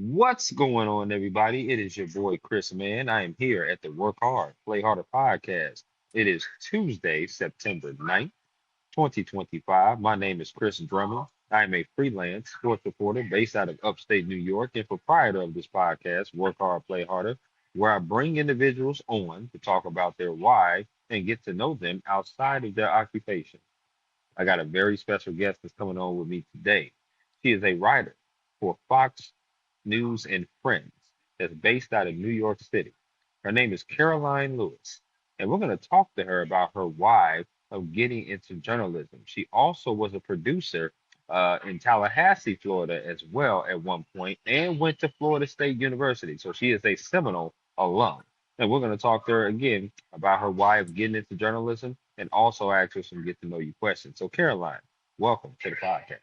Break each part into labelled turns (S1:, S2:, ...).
S1: What's going on, everybody? It is your boy Chris, man. I am here at the Work Hard, Play Harder podcast. It is Tuesday, September 9th, 2025. My name is Chris Drummond. I am a freelance sports reporter based out of upstate New York and proprietor of this podcast, Work Hard, Play Harder, where I bring individuals on to talk about their why and get to know them outside of their occupation. I got a very special guest that's coming on with me today. She is a writer for Fox News and Friends that's based out of New York City. Her name is Caroline Lewis, and we're going to talk to her about her why of getting into journalism. She also was a producer in Tallahassee, Florida, as well at one point, and went to Florida State University. So she is a Seminole alum. And we're going to talk to her again about her why of getting into journalism and also ask her some get to know you questions. So, Caroline, welcome to the podcast.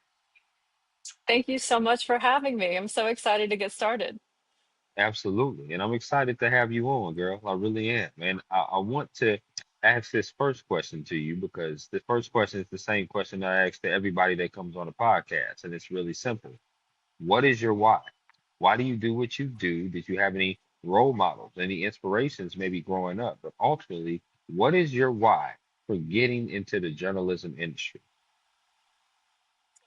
S2: Thank you so much for having me. I'm so excited to get started.
S1: Absolutely. And I'm excited to have you on, girl. I really am. And I want to ask this first question to you because the first question is the same question I ask to everybody that comes on the podcast. And it's really simple. What is your why? Why do you do what you do? Did you have any role models, any inspirations maybe growing up? But ultimately, what is your why for getting into the journalism industry?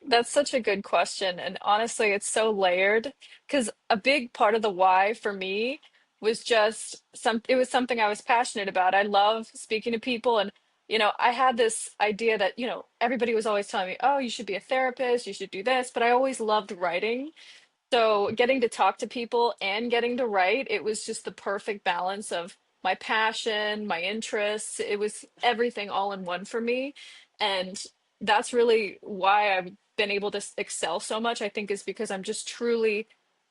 S2: That's such a good question. And honestly, it's so layered because a big part of the why for me was just it was something I was passionate about. I love speaking to people. And, I had this idea that, everybody was always telling me, oh, you should be a therapist, you should do this. But I always loved writing. So getting to talk to people and getting to write, it was just the perfect balance of my passion, my interests. It was everything all in one for me. And that's really why I've been able to excel so much, I think, is because I'm just truly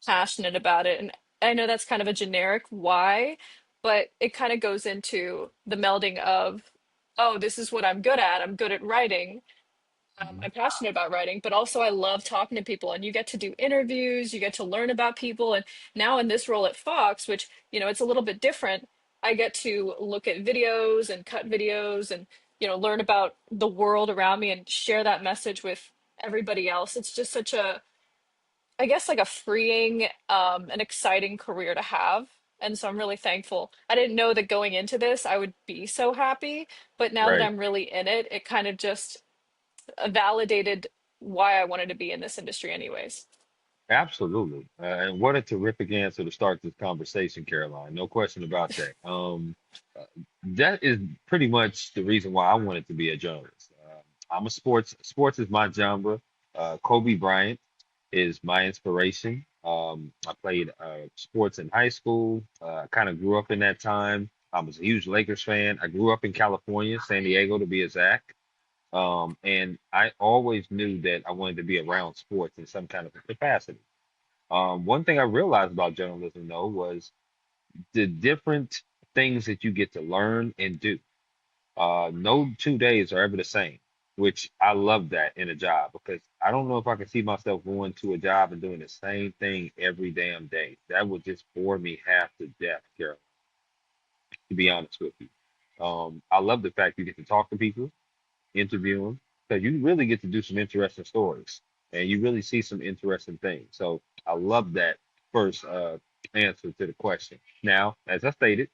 S2: passionate about it. And I know that's kind of a generic why, but it kind of goes into the melding of, oh, this is what I'm good at. I'm good at writing.
S1: Mhm.
S2: I'm passionate about writing, but also I love talking to people, and you get to do interviews, you get to learn about people. And now in this role at Fox, which, it's a little bit different, I get to look at videos and cut videos and, learn about the world around me and share that message with everybody else. It's just such a, I guess, like a freeing, and exciting career to have. And so I'm really thankful. I didn't know that going into this I would be so happy, but now that
S1: Right.
S2: I'm really in it, it kind of just validated why I wanted to be in this industry, anyways.
S1: Absolutely. And what a terrific answer to start this conversation, Caroline. No question about that. Uh, that is pretty much the reason why I wanted to be a journalist. I'm a sports is my genre. Kobe Bryant is my inspiration. I played sports in high school. Kind of grew up in that time. I was a huge Lakers fan. I grew up in California, San Diego to be exact. And I always knew that I wanted to be around sports in some kind of capacity. One thing I realized about journalism, though, was the different things that you get to learn and do. No 2 days are ever the same, which I love that in a job because I don't know if I can see myself going to a job and doing the same thing every damn day. That would just bore me half to death, Carol, to be honest with you. I love the fact you get to talk to people, interview them, because you really get to do some interesting stories and you really see some interesting things. So I love that first answer to the question. Now, as I stated,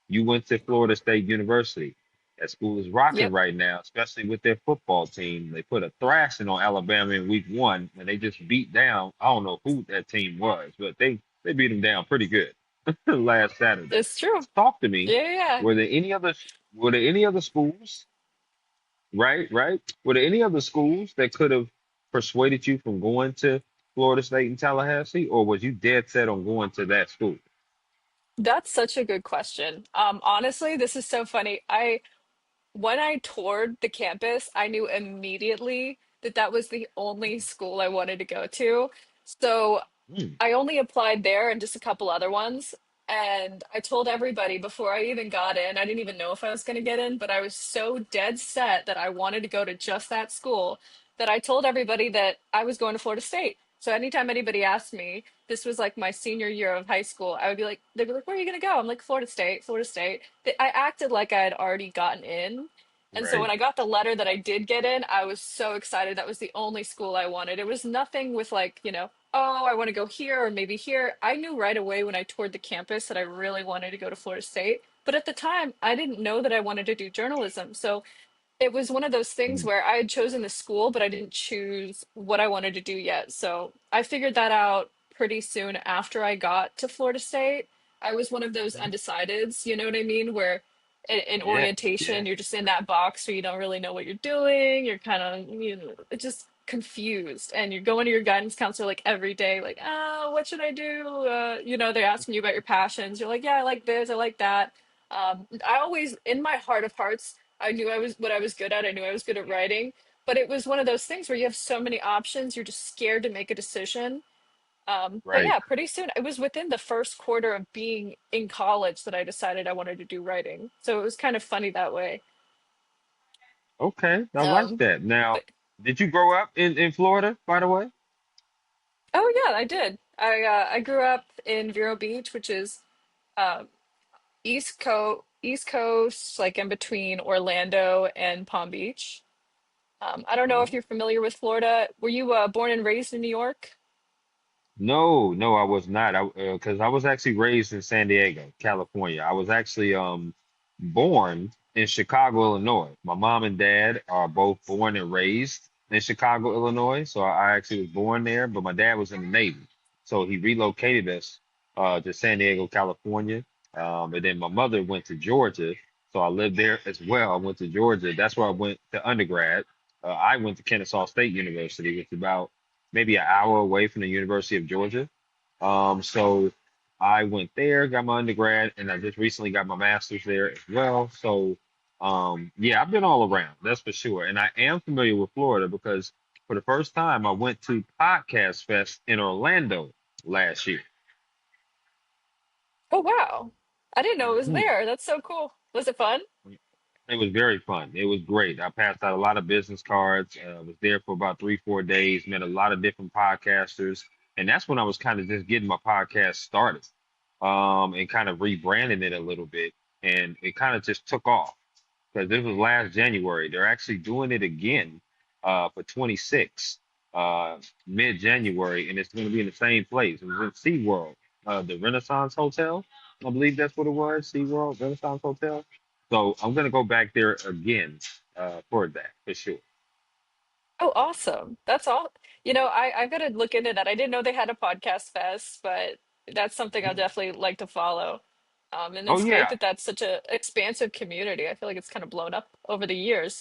S1: you went to Florida State University. That school is rocking
S2: Yep,
S1: right now, especially with their football team. They put a thrashing on Alabama in week one, and they just beat down. I don't know who that team was, but they beat them down pretty good last Saturday.
S2: it's true.
S1: Talk to me.
S2: Yeah, yeah, yeah.
S1: Were there any other were there any other schools? Right, right. Were there any other schools that could have persuaded you from going to Florida State and Tallahassee, or was you dead set on going to that school?
S2: That's such a good question. Honestly, this is so funny. When I toured the campus, I knew immediately that that was the only school I wanted to go to. So
S1: Hmm,
S2: I only applied there and just a couple other ones. And I told everybody before I even got in, I didn't even know if I was going to get in, but I was so dead set that I wanted to go to just that school that I told everybody that I was going to Florida State. So anytime anybody asked me, this was like my senior year of high school, I would be like, they'd be like, where are you going to go? I'm like, Florida State, Florida State. I acted like I had already gotten in. And so
S1: right.
S2: when I got the letter that I did get in, I was so excited. That was the only school I wanted. It was nothing with like, oh, I want to go here or maybe here. I knew right away when I toured the campus that I really wanted to go to Florida State. But at the time, I didn't know that I wanted to do journalism. So it was one of those things
S1: Mm,
S2: where I had chosen the school, but I didn't choose what I wanted to do yet. So I figured that out pretty soon after I got to Florida State. I was one of those
S1: okay.
S2: undecideds, you know what I mean? Where in
S1: Yeah,
S2: orientation,
S1: yeah,
S2: you're just in that box where you don't really know what you're doing. You're kind of, just confused. And you're going to your guidance counselor like every day, like, oh, what should I do? They're asking you about your passions. You're like, yeah, I like this, I like that. I always, in my heart of hearts, I knew I was what I was good at. I knew I was good at writing, but it was one of those things where you have so many options, you're just scared to make a decision. But
S1: right.
S2: yeah, pretty soon, it was within the first quarter of being in college that I decided I wanted to do writing. So it was kind of funny that way.
S1: Okay, I like
S2: Um,
S1: that. Now,
S2: but
S1: did you grow up in Florida, by the way?
S2: oh yeah, I did. I grew up in Vero Beach, which is uh, East Coast, like in between Orlando and Palm Beach. I don't know if
S1: Uh-huh.
S2: you're familiar with Florida. Were you born and raised in New York?
S1: No, no, I was not. Because I was actually raised in San Diego, California. I was actually born in Chicago, Illinois. My mom and dad are both born and raised in Chicago, Illinois. So I actually was born there, but my dad was in the Navy, so he relocated us to San Diego, California. And then my mother went to Georgia, so I lived there as well. I went to Georgia. That's where I went to undergrad. I went to Kennesaw State University, which is about maybe an hour away from the University of Georgia. So I went there, got my undergrad, and I just recently got my master's there as well. So yeah, I've been all around, that's for sure. And I am familiar with Florida because for the first time I went to Podcast Fest in Orlando last year.
S2: Oh wow. I didn't know it was
S1: Mhm.
S2: there. That's so cool. Was it fun?
S1: It was very fun. It was great. I passed out a lot of business cards. Was there for about 3, 4 days. Met a lot of different podcasters, and that's when I was kind of just getting my podcast started, and kind of rebranding it a little bit, and it kind of just took off because this was last January. They're actually doing it again for 26 mid-January, and it's going to be in the same place. It was in SeaWorld, the Renaissance Hotel. I believe that's what it was, SeaWorld, Renaissance Hotel. So I'm going to go back there again for that for sure.
S2: Oh, awesome. That's all. I've got to look into that. I didn't know they had a podcast fest, but that's something I'll
S1: Mhm.
S2: definitely like to follow. And
S1: Oh
S2: it's great
S1: yeah,
S2: that that's such a expansive community. I feel like it's kind of blown up over the years,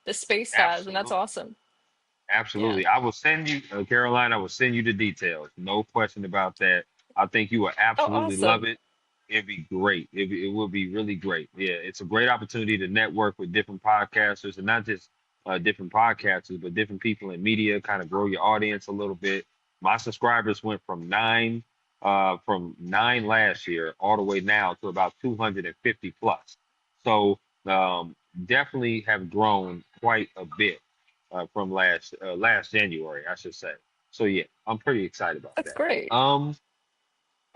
S2: the space has, and that's
S1: absolutely.
S2: awesome. Yeah.
S1: Absolutely. I will send you, Caroline, I will send you the details. No question about that. I think you will
S2: Oh,
S1: absolutely love
S2: awesome.
S1: it. It'd be great. It will be really great. Yeah, it's a great opportunity to network with different podcasters and not just different podcasters, but different people in media, kind of grow your audience a little bit. My subscribers went from nine last year all the way now to about 250 plus. So definitely have grown quite a bit from last January, I should say. So yeah, I'm pretty excited about
S2: That's
S1: that.
S2: great.
S1: Um,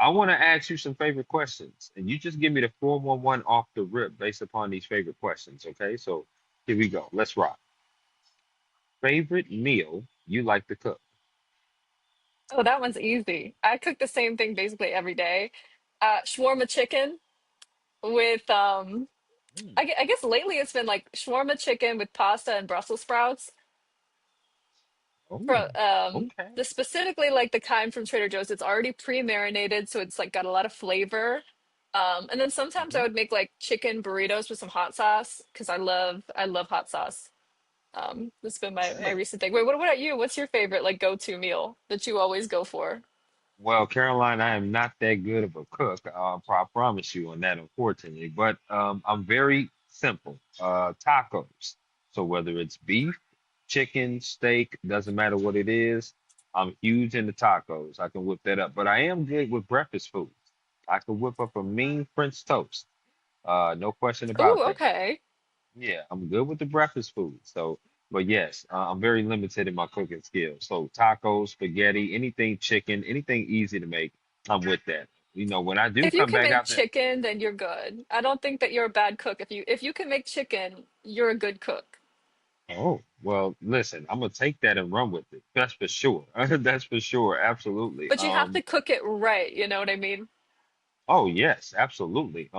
S1: I want to ask you some favorite questions, and you just give me the 411 off the rip based upon these favorite questions. Okay, so here we go. Let's rock. Favorite meal you like to cook?
S2: Oh, that one's easy. I cook the same thing basically every day. Shawarma chicken with
S1: Mm.
S2: I guess lately it's been like shawarma chicken with pasta and Brussels sprouts.
S1: Oh,
S2: For
S1: okay.
S2: the specifically like the kind from Trader Joe's, it's already pre-marinated, so it's like got a lot of flavor. And then sometimes I
S1: Hmm.
S2: would make like chicken burritos with some hot sauce because I love hot sauce. That's been my
S1: Hey.
S2: recent thing. Wait, what about you? What's your favorite like go-to meal that you always go for?
S1: Well, Caroline, I am not that good of a cook. I promise you on that, unfortunately. But I'm very simple. Tacos. So whether it's beef, chicken, steak, doesn't matter what it is. I'm huge into tacos. I can whip that up. But I am good with breakfast foods. I can whip up a mean French toast. No question about
S2: Oh,
S1: that.
S2: okay.
S1: Yeah, I'm good with the breakfast food. So, but yes, I'm very limited in my cooking skills. So tacos, spaghetti, anything chicken, anything easy to make, I'm with that. When I do
S2: If you
S1: come
S2: can
S1: back
S2: make
S1: out there,
S2: chicken, then you're good. I don't think that you're a bad cook. If you can make chicken, you're a good cook.
S1: Oh, well, listen, I'm gonna take that and run with it. That's for sure. That's for sure. Absolutely.
S2: But you have to cook it right, you know what I mean?
S1: Oh yes, absolutely.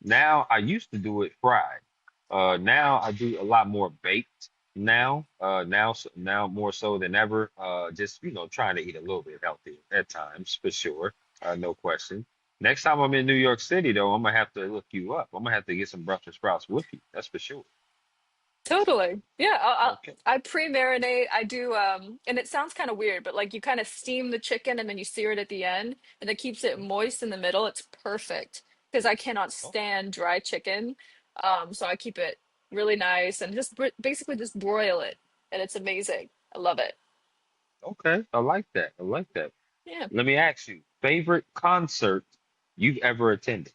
S1: Now I used to do it fried. Now I do a lot more baked now. Now more so than ever. Just trying to eat a little bit healthier at times for sure. No question. Next time I'm in New York City though, I'm gonna have to look you up. I'm gonna have to get some Brussels sprouts with you. That's for sure.
S2: Totally. Yeah,
S1: Okay.
S2: I pre-marinate. I do and it sounds kind of weird, but like you kind of steam the chicken and then you sear it at the end and it keeps it moist in the middle. It's perfect because I cannot
S1: Oh,
S2: stand dry chicken. So I keep it really nice and just basically just broil it and it's amazing. I love it.
S1: okay. I like that. I like that.
S2: Yeah.
S1: Let me ask you, favorite concert you've ever attended?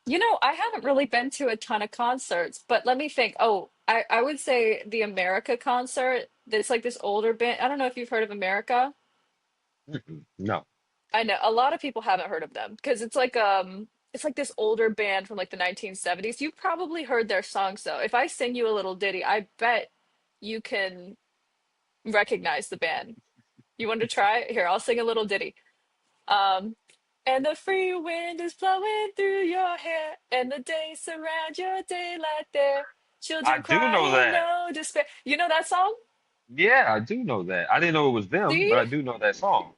S2: You know, I haven't really been to a ton of concerts, but let me think. Oh, I would say the America concert. It's like this older band. I don't know if you've heard of America.
S1: Mm-mm, no.
S2: I know a lot of people haven't heard of them because it's like this older band from like the 1970s. You've probably heard their songs though. If I sing you a little ditty, I bet you can recognize the band. You want to try? Here, I'll sing a little ditty. Um, and the free wind is blowing through your hair, and the days surround your daylight there.
S1: I
S2: Children
S1: do
S2: cry
S1: know
S2: in
S1: that.
S2: no despair. You know that song?
S1: Yeah, I do know that. I didn't know it was them, but
S2: See?
S1: I do know that song.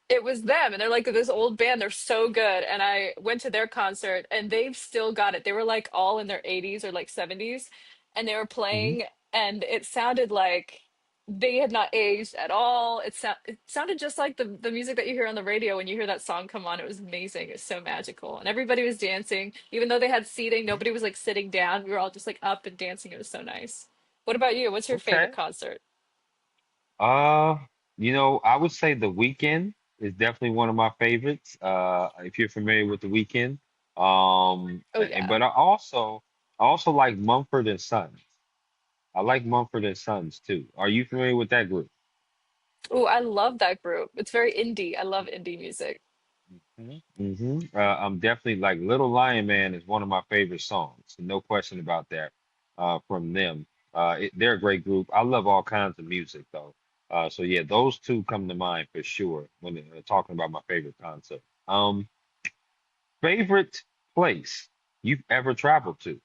S2: It was them, and they're like this old band. They're so good. And I went to their concert, and they've still got it. They were like all in their 80s or like 70s, and they were
S1: Hmm.
S2: playing, and it sounded like they had not aged at all. It sounded just like the music that you hear on the radio when you hear that song come on. It was amazing. It was so magical, and everybody was dancing, even though they had seating. Nobody was like sitting down. We were all just like up and dancing. It was so nice. What about you? What's your favorite
S1: Okay.
S2: concert?
S1: Uh, I would say The Weeknd is definitely one of my favorites. If you're familiar with The Weeknd.
S2: Oh yeah.
S1: But I also like Mumford and Sons. I like Mumford and Sons too. Are you familiar with that group?
S2: Oh, I love that group. It's very indie. I love indie music.
S1: I'm definitely like Little Lion Man is one of my favorite songs. No question about that. From them, they're a great group. I love all kinds of music though. So yeah, those two come to mind for sure when talking about my favorite concert. Favorite place you've ever traveled to?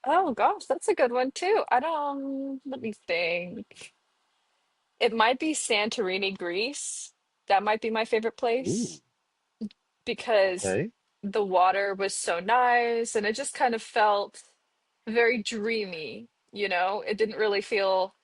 S2: Oh gosh, that's a good one too. I don't, let me think. It might be Santorini, Greece. That might be my favorite
S1: Ooh,
S2: place because
S1: okay.
S2: the water was so nice and it just kind of felt very dreamy, you know? It didn't really feel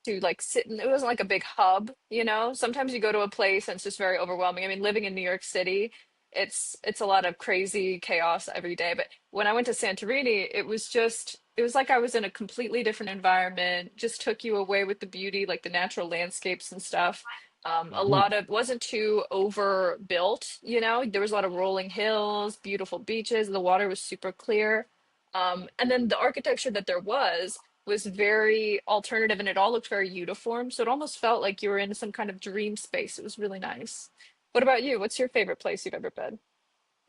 S2: to like sit in, it wasn't like a big hub, you know. Sometimes you go to a place and it's just very overwhelming. I mean, living in New York City, it's a lot of crazy chaos every day, but when I went to Santorini, it was like I was in a completely different environment, just took you away with the beauty, like the natural landscapes and stuff. A
S1: Hmm.
S2: lot of wasn't too overbuilt, you know. There was a lot of rolling hills, beautiful beaches, the water was super clear. And then the architecture that there was very alternative and it all looked very uniform. So it almost felt like you were in some kind of dream space. It was really nice. What about you? What's your favorite place you've ever been?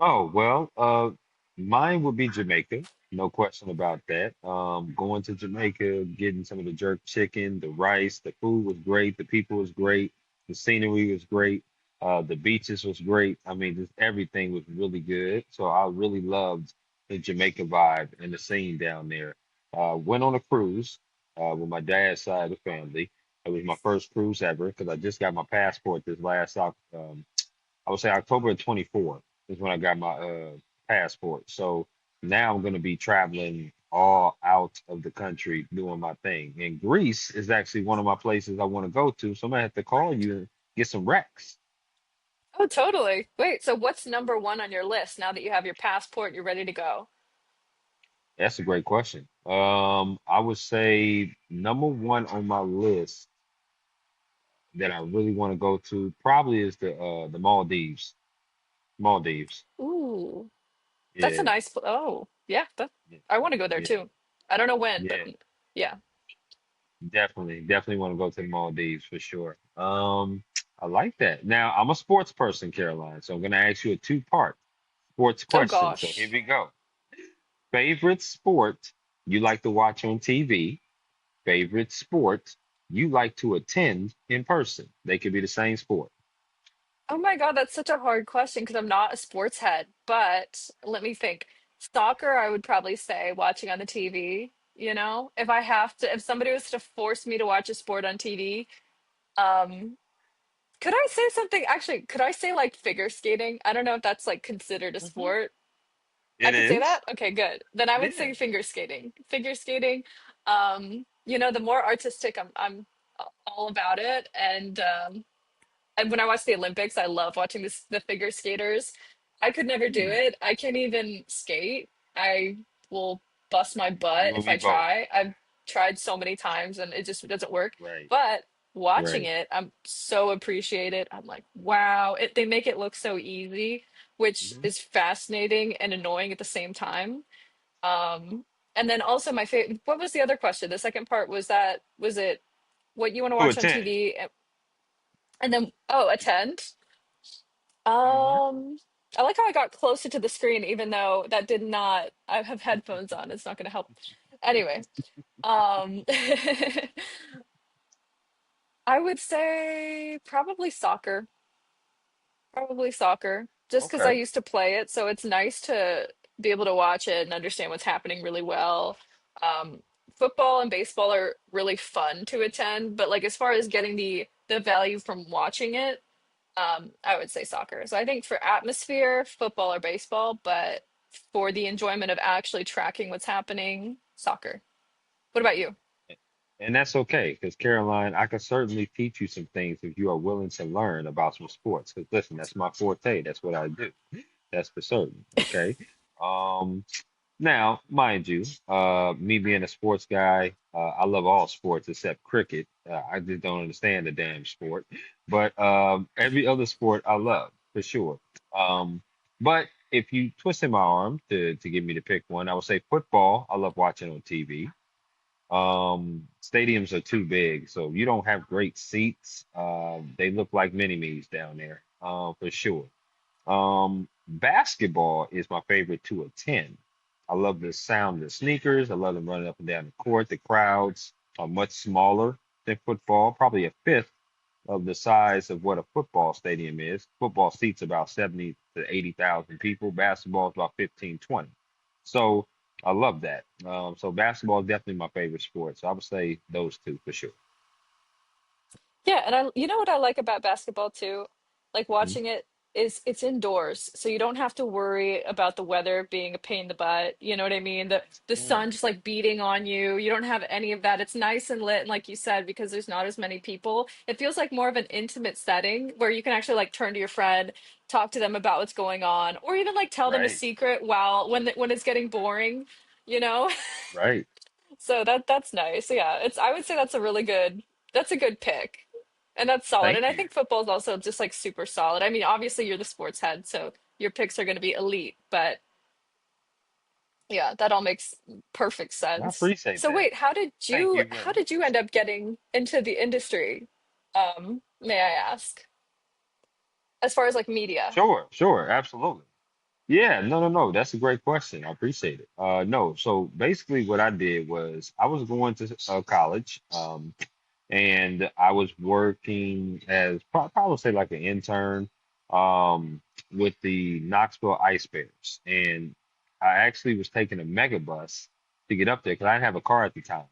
S1: Oh, well, mine would be Jamaica, no question about that. Going to Jamaica, getting some of the jerk chicken, the rice, the food was great, the people was great, the scenery was great, the beaches was great. I mean, just everything was really good. So I really loved the Jamaica vibe and the scene down there. Went on a cruise with my dad's side of the family. It was my first cruise ever because I just got my passport this last I would say October of 24 is when I got my passport. So now I'm going to be traveling all out of the country doing my thing. And Greece is actually one of my places I want to go to. So I'm gonna have to call you and get some recs.
S2: Oh, totally. Wait, so what's number one on your list now that you have your passport, you're ready to go?
S1: That's a great question. I would say number one on my list that I really want to go to probably is the Maldives. Maldives.
S2: Ooh, that's a
S1: Yeah,
S2: nice, oh, yeah,
S1: yeah,
S2: I want to go there
S1: yeah,
S2: too. I don't know when, but
S1: yeah.
S2: yeah.
S1: Definitely want to go to the Maldives for sure. I like that. Now, I'm a sports person, Caroline, so I'm going to ask you a two-part sports
S2: Oh
S1: question. So here
S2: gosh.
S1: we go. Favorite sport you like to watch on TV. Favorite sport you like to attend in person. They could be the same sport.
S2: Oh my God, that's such a hard question because I'm not a sports head. But let me think. Soccer, I would probably say watching on the TV. If I have to, if somebody was to force me to watch a sport on TV, um, could I say something? Actually, could I say like figure skating? I don't know if that's like considered a
S1: Hmm.
S2: sport. I
S1: It
S2: could say
S1: is.
S2: that? Okay, good. Then I would
S1: Yeah.
S2: say figure skating. Figure skating, the more artistic I'm all about it. And when I watch the Olympics, I love watching the figure skaters. I could never do
S1: Hmm.
S2: it. I can't even skate. I will bust my
S1: You
S2: butt
S1: and
S2: if
S1: me
S2: I
S1: both.
S2: try. I've tried so many times and it just doesn't work.
S1: Right.
S2: But watching
S1: Right.
S2: it, I'm so appreciated. I'm like, wow, they make it look so easy, which
S1: Hmm.
S2: is fascinating and annoying at the same time. Um, and then also my favorite, what was the other question? The second part was it what you want to
S1: To
S2: watch on
S1: attend.
S2: TV and then, oh, attend?
S1: Hmm.
S2: I like how I got closer to the screen, even though that did not, I have headphones on. It's not going to help. Anyway, um, I would say probably soccer. Probably soccer, just because I
S1: Okay.
S2: used to play it, so it's nice to be able to watch it and understand what's happening really well. Um, Football and baseball are really fun to attend, but like as far as getting the value from watching it, I would say soccer. So I think for atmosphere, football or baseball, but for the enjoyment of actually tracking what's happening, soccer. What about you?
S1: And that's okay, because Caroline, I can certainly teach you some things if you are willing to learn about some sports. Because listen, that's my forte. That's what I do. That's for certain. Okay. Um, Now, mind you, me being a sports guy, I love all sports except cricket. I just don't understand the damn sport. But every other sport I love for sure. Um, but if you twisted my arm to get me to pick one, I would say football. I love watching on TV. Stadiums are too big, so you don't have great seats. They look like mini-me's down there, for sure. Basketball is my favorite to attend. I love the sound of the sneakers. I love them running up and down the court. The crowds are much smaller than football, probably a fifth of the size of what a football stadium is. Football seats about 70 to 80,000 people. Basketball is about 15, 20. So I love that. So basketball is definitely my favorite sport. So I would say those two for sure.
S2: Yeah, and you know what I like about basketball too? Like
S1: Mhm.
S2: watching it is it's indoors, so you don't have to worry about the weather being a pain in the butt. You know what I mean? The
S1: Mm,
S2: sun just like beating on you. You don't have any of that. It's nice and lit, and like you said, because there's not as many people. It feels like more of an intimate setting where you can actually like turn to your friend, talk to them about what's going on, or even like tell them a
S1: right,
S2: secret while when it's getting boring, you know?
S1: right.
S2: So that's nice. Yeah, it's I would say that's a good pick. And that's solid. And
S1: Thank
S2: I
S1: you.
S2: think football is also just like super solid. I mean, obviously you're the sports head, so your picks are going to be elite, but yeah, that all makes perfect
S1: I
S2: sense.
S1: appreciate
S2: So
S1: that.
S2: wait,
S1: Thank you very
S2: how did you
S1: much.
S2: end up getting into the industry? May I ask? As far as like media.
S1: Sure, sure, absolutely. Yeah, no, no, no. That's a great question. I appreciate it. No, so basically what I did was I was going to college, and I was working as probably say like an intern, with the Knoxville Ice Bears, and I actually was taking a mega bus to get up there because I didn't have a car at the time.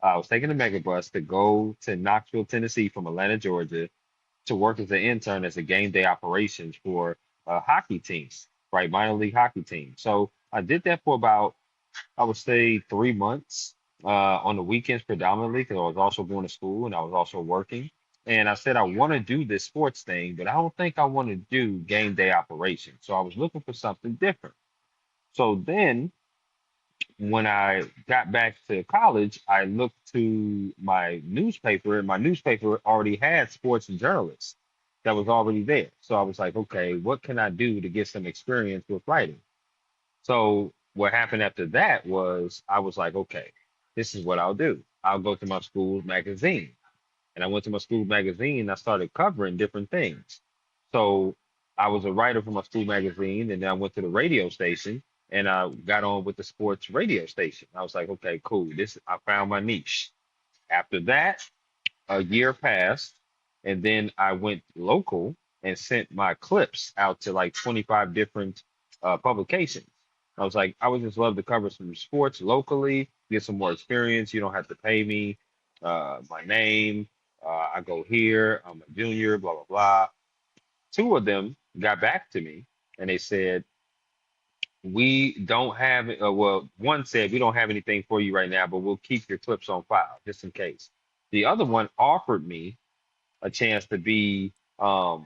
S1: I was taking a mega bus to go to Knoxville, Tennessee from Atlanta, Georgia, to work as an intern as a game day operations for a hockey team, right? Minor league hockey team. So I did that for about, I would say, 3 months, on the weekends predominantly, because I was also going to school and I was also working. And I said, I want to do this sports thing, but I don't think I want to do game day operations. So I was looking for something different. So then when I got back to college, I looked to my newspaper, and my newspaper already had sports and journalists that was already there. So I was like, okay, what can I do to get some experience with writing? So what happened after that was I was like, okay, this is what I'll do. I'll go to my school magazine. And I went to my school magazine and I started covering different things. So I was a writer for my school magazine, and then I went to the radio station and I got on with the sports radio station. I was like, okay, cool. This I found my niche. After that, a year passed, and then I went local and sent my clips out to like 25 different publications. I was like, I would just love to cover some sports locally, get some more experience. You don't have to pay me. My name, I go here, I'm a junior, blah, blah, blah. Two of them got back to me and they said, we don't have, well, one said, we don't have anything for you right now, but we'll keep your clips on file just in case. The other one offered me a chance to be a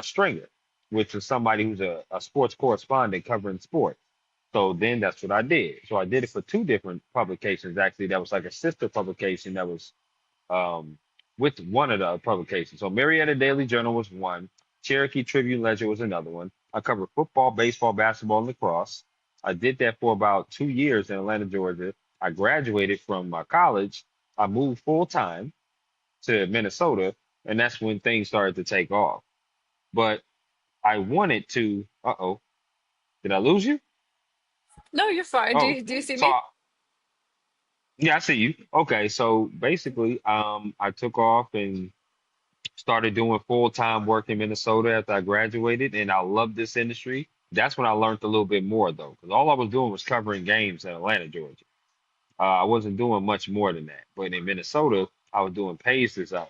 S1: stringer, which is somebody who's a sports correspondent covering sports. So then that's what I did. So I did it for two different publications, actually. That was like a sister publication that was um, with one of the publications. So Marietta Daily Journal was one, Cherokee Tribune Ledger was another one. I covered football, baseball, basketball, and lacrosse. I did that for about 2 years in Atlanta, Georgia. I graduated from my college. I moved full time to Minnesota, and that's when things started to take off. But I wanted to, uh-oh, did I lose you?
S2: No, you're fine.
S1: Oh,
S2: Do you see
S1: so
S2: me?
S1: yeah, I see you. Okay, so basically, I took off and started doing full-time work in Minnesota after I graduated, and I love this industry. That's when I learned a little bit more though, because all I was doing was covering games in Atlanta, Georgia. I wasn't doing much more than that. But in Minnesota, I was doing page design.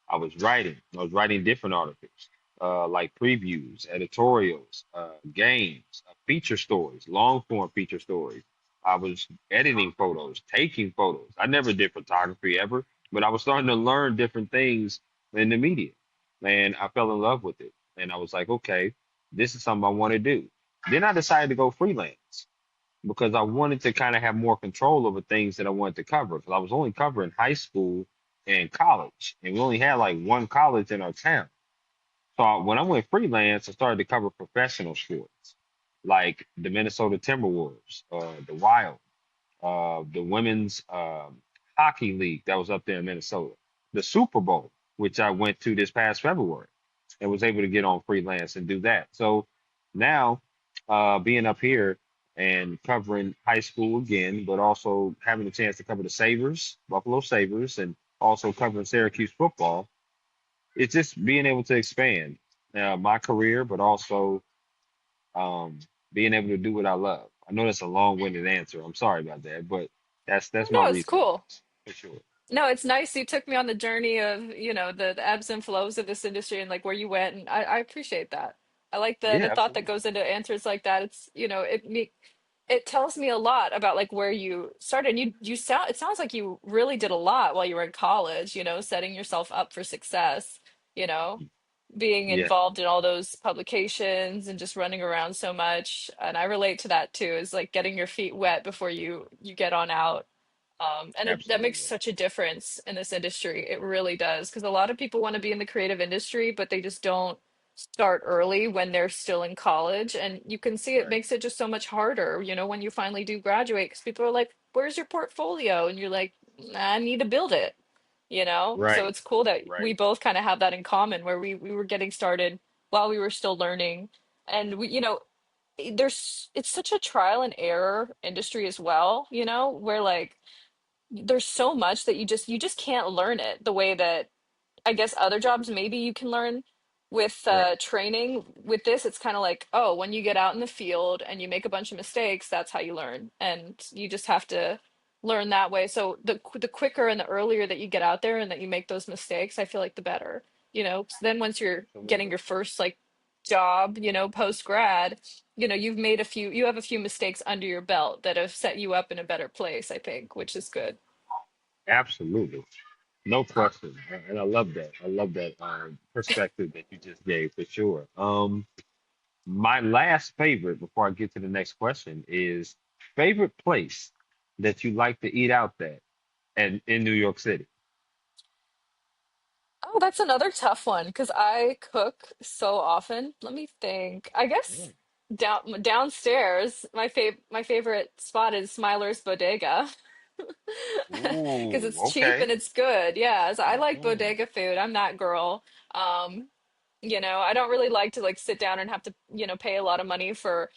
S1: I was writing. I was writing different articles, like previews, editorials, games, feature stories, long form feature stories. I was editing photos, taking photos. I never did photography ever, but I was starting to learn different things in the media. And I fell in love with it. And I was like, okay, this is something I want to do. Then I decided to go freelance because I wanted to kind of have more control over things that I wanted to cover. Because I was only covering high school and college, and we only had like one college in our town. So when I went freelance, I started to cover professional sports, like the Minnesota Timberwolves, the Wild, the women's hockey league that was up there in Minnesota, the Super Bowl, which I went to this past February and was able to get on freelance and do that. So now, being up here and covering high school again, but also having a chance to cover the Sabres, Buffalo Sabres, and also covering Syracuse football, it's just being able to expand my career, but also um, being able to do what I love. I know that's a long-winded answer. I'm sorry about that, but that's my
S2: No, it's
S1: reasoning
S2: cool.
S1: for sure.
S2: No, it's nice you took me on the journey of, the ebbs and flows of this industry and like where you went, and I appreciate that. I like the
S1: Yeah,
S2: thought that
S1: absolutely.
S2: goes into answers like that. It's, it tells me a lot about like where you started. You sound it sounds like you really did a lot while you were in college, setting yourself up for success, you know, being
S1: Yeah,
S2: involved in all those publications and just running around so much. And I relate to that too, is like getting your feet wet before you get on out. That makes
S1: absolutely.
S2: such a difference in this industry. It really does. Because a lot of people want to be in the creative industry, but they just don't start early when they're still in college. And you can see it
S1: Right,
S2: makes it just so much harder, when you finally do graduate, because people are like, where's your portfolio? And you're like, "Nah, I need to build it. So
S1: right,
S2: it's cool that we
S1: right,
S2: both kind of have that in common where we were getting started while we were still learning. And it's such a trial and error industry as well, where like there's so much that you just can't learn it the way that I guess other jobs maybe you can learn with
S1: right.
S2: training. With this, it's kind of like, oh, when you get out in the field and you make a bunch of mistakes, that's how you learn, and you just have to learn that way. So the quicker and the earlier that you get out there and that you make those mistakes, I feel like the better. 'Cause then once you're getting
S1: Absolutely.
S2: your first like job, post grad, you have a few mistakes under your belt that have set you up in a better place, I think, which is good.
S1: Absolutely. No question. And I love that. I love that perspective that you just gave for sure. My last favorite before I get to the next question is favorite place that you like to eat out at and in New York City.
S2: Oh, that's another tough one because I cook so often. Let me think. I guess
S1: Mm.
S2: downstairs, my favorite spot is Smiler's Bodega because
S1: Ooh,
S2: it's cheap
S1: okay.
S2: and it's good. Yeah, so I like
S1: Mhm.
S2: bodega food. I'm that girl. I don't really like to like sit down and have to, pay a lot of money for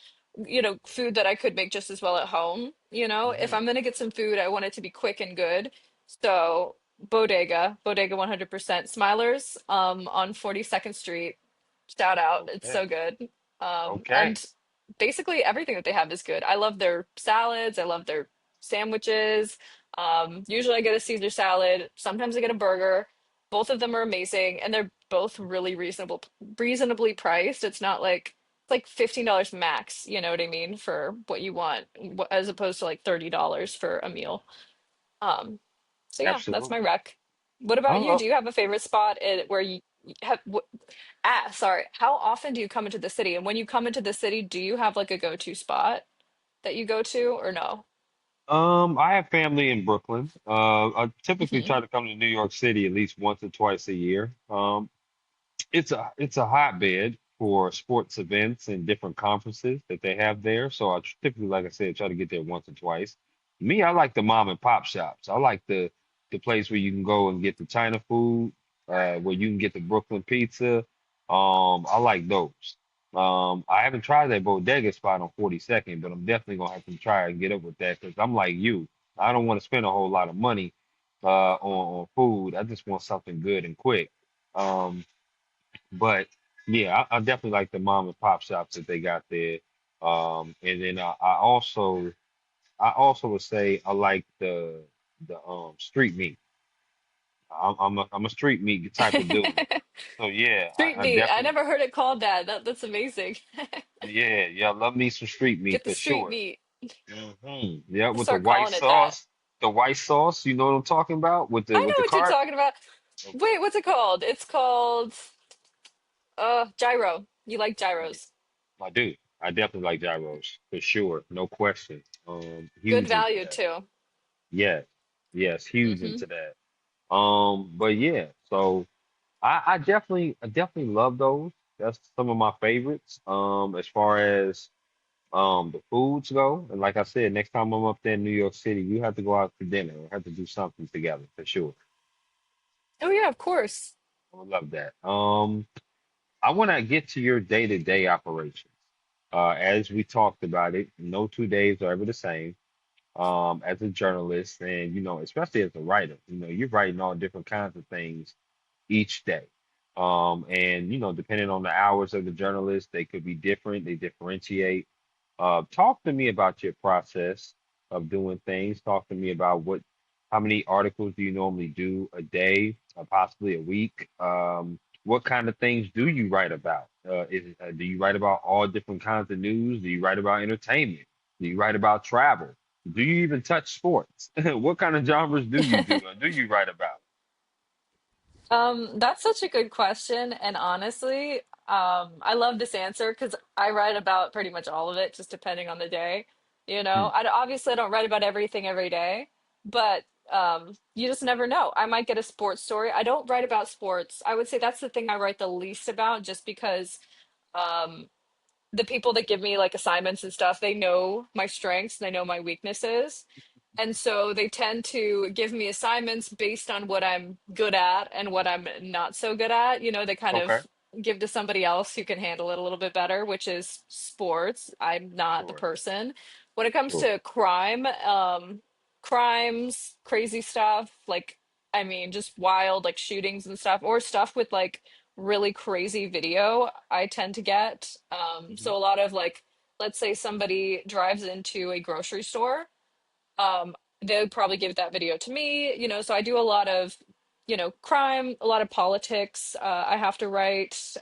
S2: food that I could make just as well at home. If
S1: Hmm.
S2: I'm gonna get some food, I want it to be quick and good. So Bodega 100%. Smilers, on 42nd Street. Shout out. It's
S1: Okay.
S2: so good.
S1: Okay.
S2: And basically everything that they have is good. I love their salads. I love their sandwiches. Usually I get a Caesar salad. Sometimes I get a burger. Both of them are amazing, and they're both really reasonably priced. It's like $15 max, you know what I mean, for what you want, as opposed to like $30 for a meal. Um, so yeah, that's my
S1: Absolutely.
S2: rec. What about you?
S1: Oh,
S2: Do you have a favorite spot where you have sorry, how often do you come into the city? And when you come into the city, do you have like a go-to spot that you go to or no?
S1: I have family in Brooklyn. I typically
S2: Hmm.
S1: try to come to New York City at least once or twice a year. It's a hotbed for sports events and different conferences that they have there. So I typically, like I said, try to get there once or twice. Me, I like the mom and pop shops. I like the place where you can go and get the China food, where you can get the Brooklyn pizza. I like those. I haven't tried that bodega spot on 42nd, but I'm definitely gonna have to try and get up with that because I'm like you. I don't want to spend a whole lot of money on food. I just want something good and quick. Um, but yeah, I definitely like the mom and pop shops that they got there. And then I also would say I like the street meat. I'm a street meat type of dude. So yeah,
S2: Street
S1: I
S2: meat. I
S1: definitely
S2: never heard it called that. That's amazing.
S1: yeah, I love me some street meat
S2: Get the
S1: for
S2: street
S1: sure.
S2: meat.
S1: Yeah,
S2: I
S1: with
S2: start calling it that.
S1: the white sauce. You know what I'm talking about with the
S2: I
S1: with
S2: know
S1: the
S2: what you're
S1: cart.
S2: talking about.
S1: Okay,
S2: Wait, what's it called? It's called gyro. You like
S1: yeah,
S2: gyros.
S1: I do. I definitely like gyros for sure, no question.
S2: Good
S1: Huge into
S2: value
S1: that.
S2: too.
S1: Yes, yes, huge
S2: Hmm.
S1: into that. But yeah, so I definitely love those. That's some of my favorites. As far as the foods go, and like I said, next time I'm up there in New York City, you have to go out to dinner. We have to do something together for sure.
S2: Oh yeah, of course.
S1: I would love that. I want to get to your day-to-day operations. As we talked about it, no 2 days are ever the same. As a journalist, and especially as a writer, you're writing all different kinds of things each day. And depending on the hours of the journalist, they could be different, they differentiate. Talk to me about your process of doing things. Talk to me about how many articles do you normally do a day, possibly a week? What kind of things do you write about? Do you write about all different kinds of news? Do you write about entertainment? Do you write about travel? Do you even touch sports? What kind of genres do you do? Do you write about?
S2: That's such a good question, and honestly, I love this answer because I write about pretty much all of it, just depending on the day.
S1: Hmm.
S2: Obviously I don't write about everything every day, but you just never know. I might get a sports story. I don't write about sports. I would say that's the thing I write the least about, just because um, the people that give me like assignments and stuff, they know my strengths, they know my weaknesses. And so they tend to give me assignments based on what I'm good at and what I'm not so good at. They kind
S1: Okay.
S2: of give to somebody else who can handle it a little bit better, which is sports. I'm not the
S1: Sure.
S2: person. When it comes
S1: Sure.
S2: to crimes, crazy stuff, like, I mean, just wild, like shootings and stuff, or stuff with like really crazy video, I tend to get.
S1: Hmm.
S2: So a lot of like, let's say somebody drives into a grocery store, they'll probably give that video to me, so I do a lot of, crime, a lot of politics. I have to write.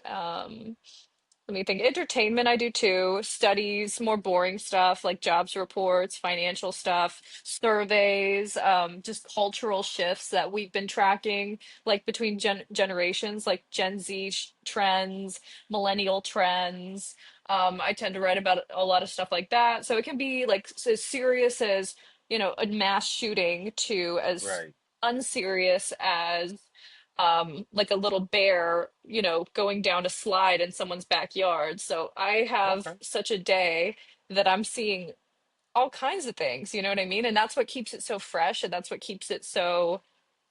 S2: Let me think. Entertainment, I do too. Studies, more boring stuff like jobs reports, financial stuff, surveys, just cultural shifts that we've been tracking, like between generations, like Gen Z trends, millennial trends. I tend to write about a lot of stuff like that. So it can be like as serious as, a mass shooting to as
S1: Right.
S2: unserious as like a little bear, going down a slide in someone's backyard. So I have
S1: Okay.
S2: such a day that I'm seeing all kinds of things, you know what I mean? And that's what keeps it so fresh, and that's what keeps it so,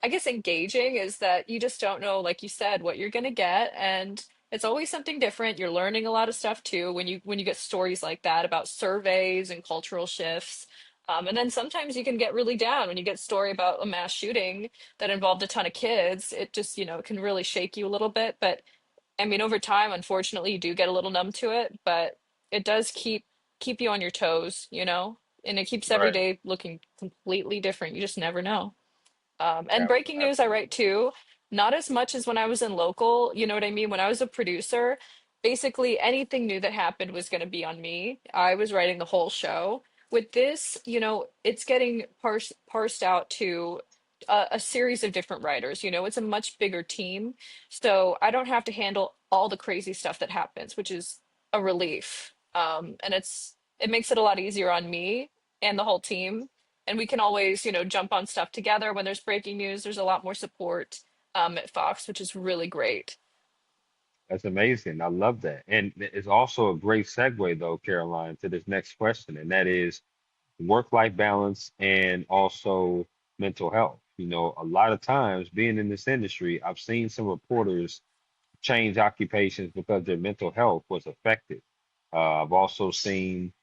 S2: I guess, engaging, is that you just don't know, like you said, what you're going to get. And It's always something different. You're learning a lot of stuff too when you get stories like that about surveys and cultural shifts. And then sometimes you can get really down when you get a story about a mass shooting that involved a ton of kids. It just, it can really shake you a little bit. But I mean, over time, unfortunately, you do get a little numb to it, but it does keep you on your toes, and it keeps every
S1: Right.
S2: day looking completely different. You just never know. And breaking news, I write
S1: Absolutely.
S2: too. Not as much as when I was in local, you know what I mean? When I was a producer, basically anything new that happened was going to be on me. I was writing the whole show. With this, it's getting parsed out to a series of different writers. It's a much bigger team. So I don't have to handle all the crazy stuff that happens, which is a relief. And it makes it a lot easier on me and the whole team, and we can always, jump on stuff together when there's breaking news. There's a lot more support at Fox, which is really great.
S1: That's amazing. I love that. And it's also a great segue, though, Caroline, to this next question, and that is work-life balance and also mental health. A lot of times being in this industry, I've seen some reporters change occupations because their mental health was affected. I've also seen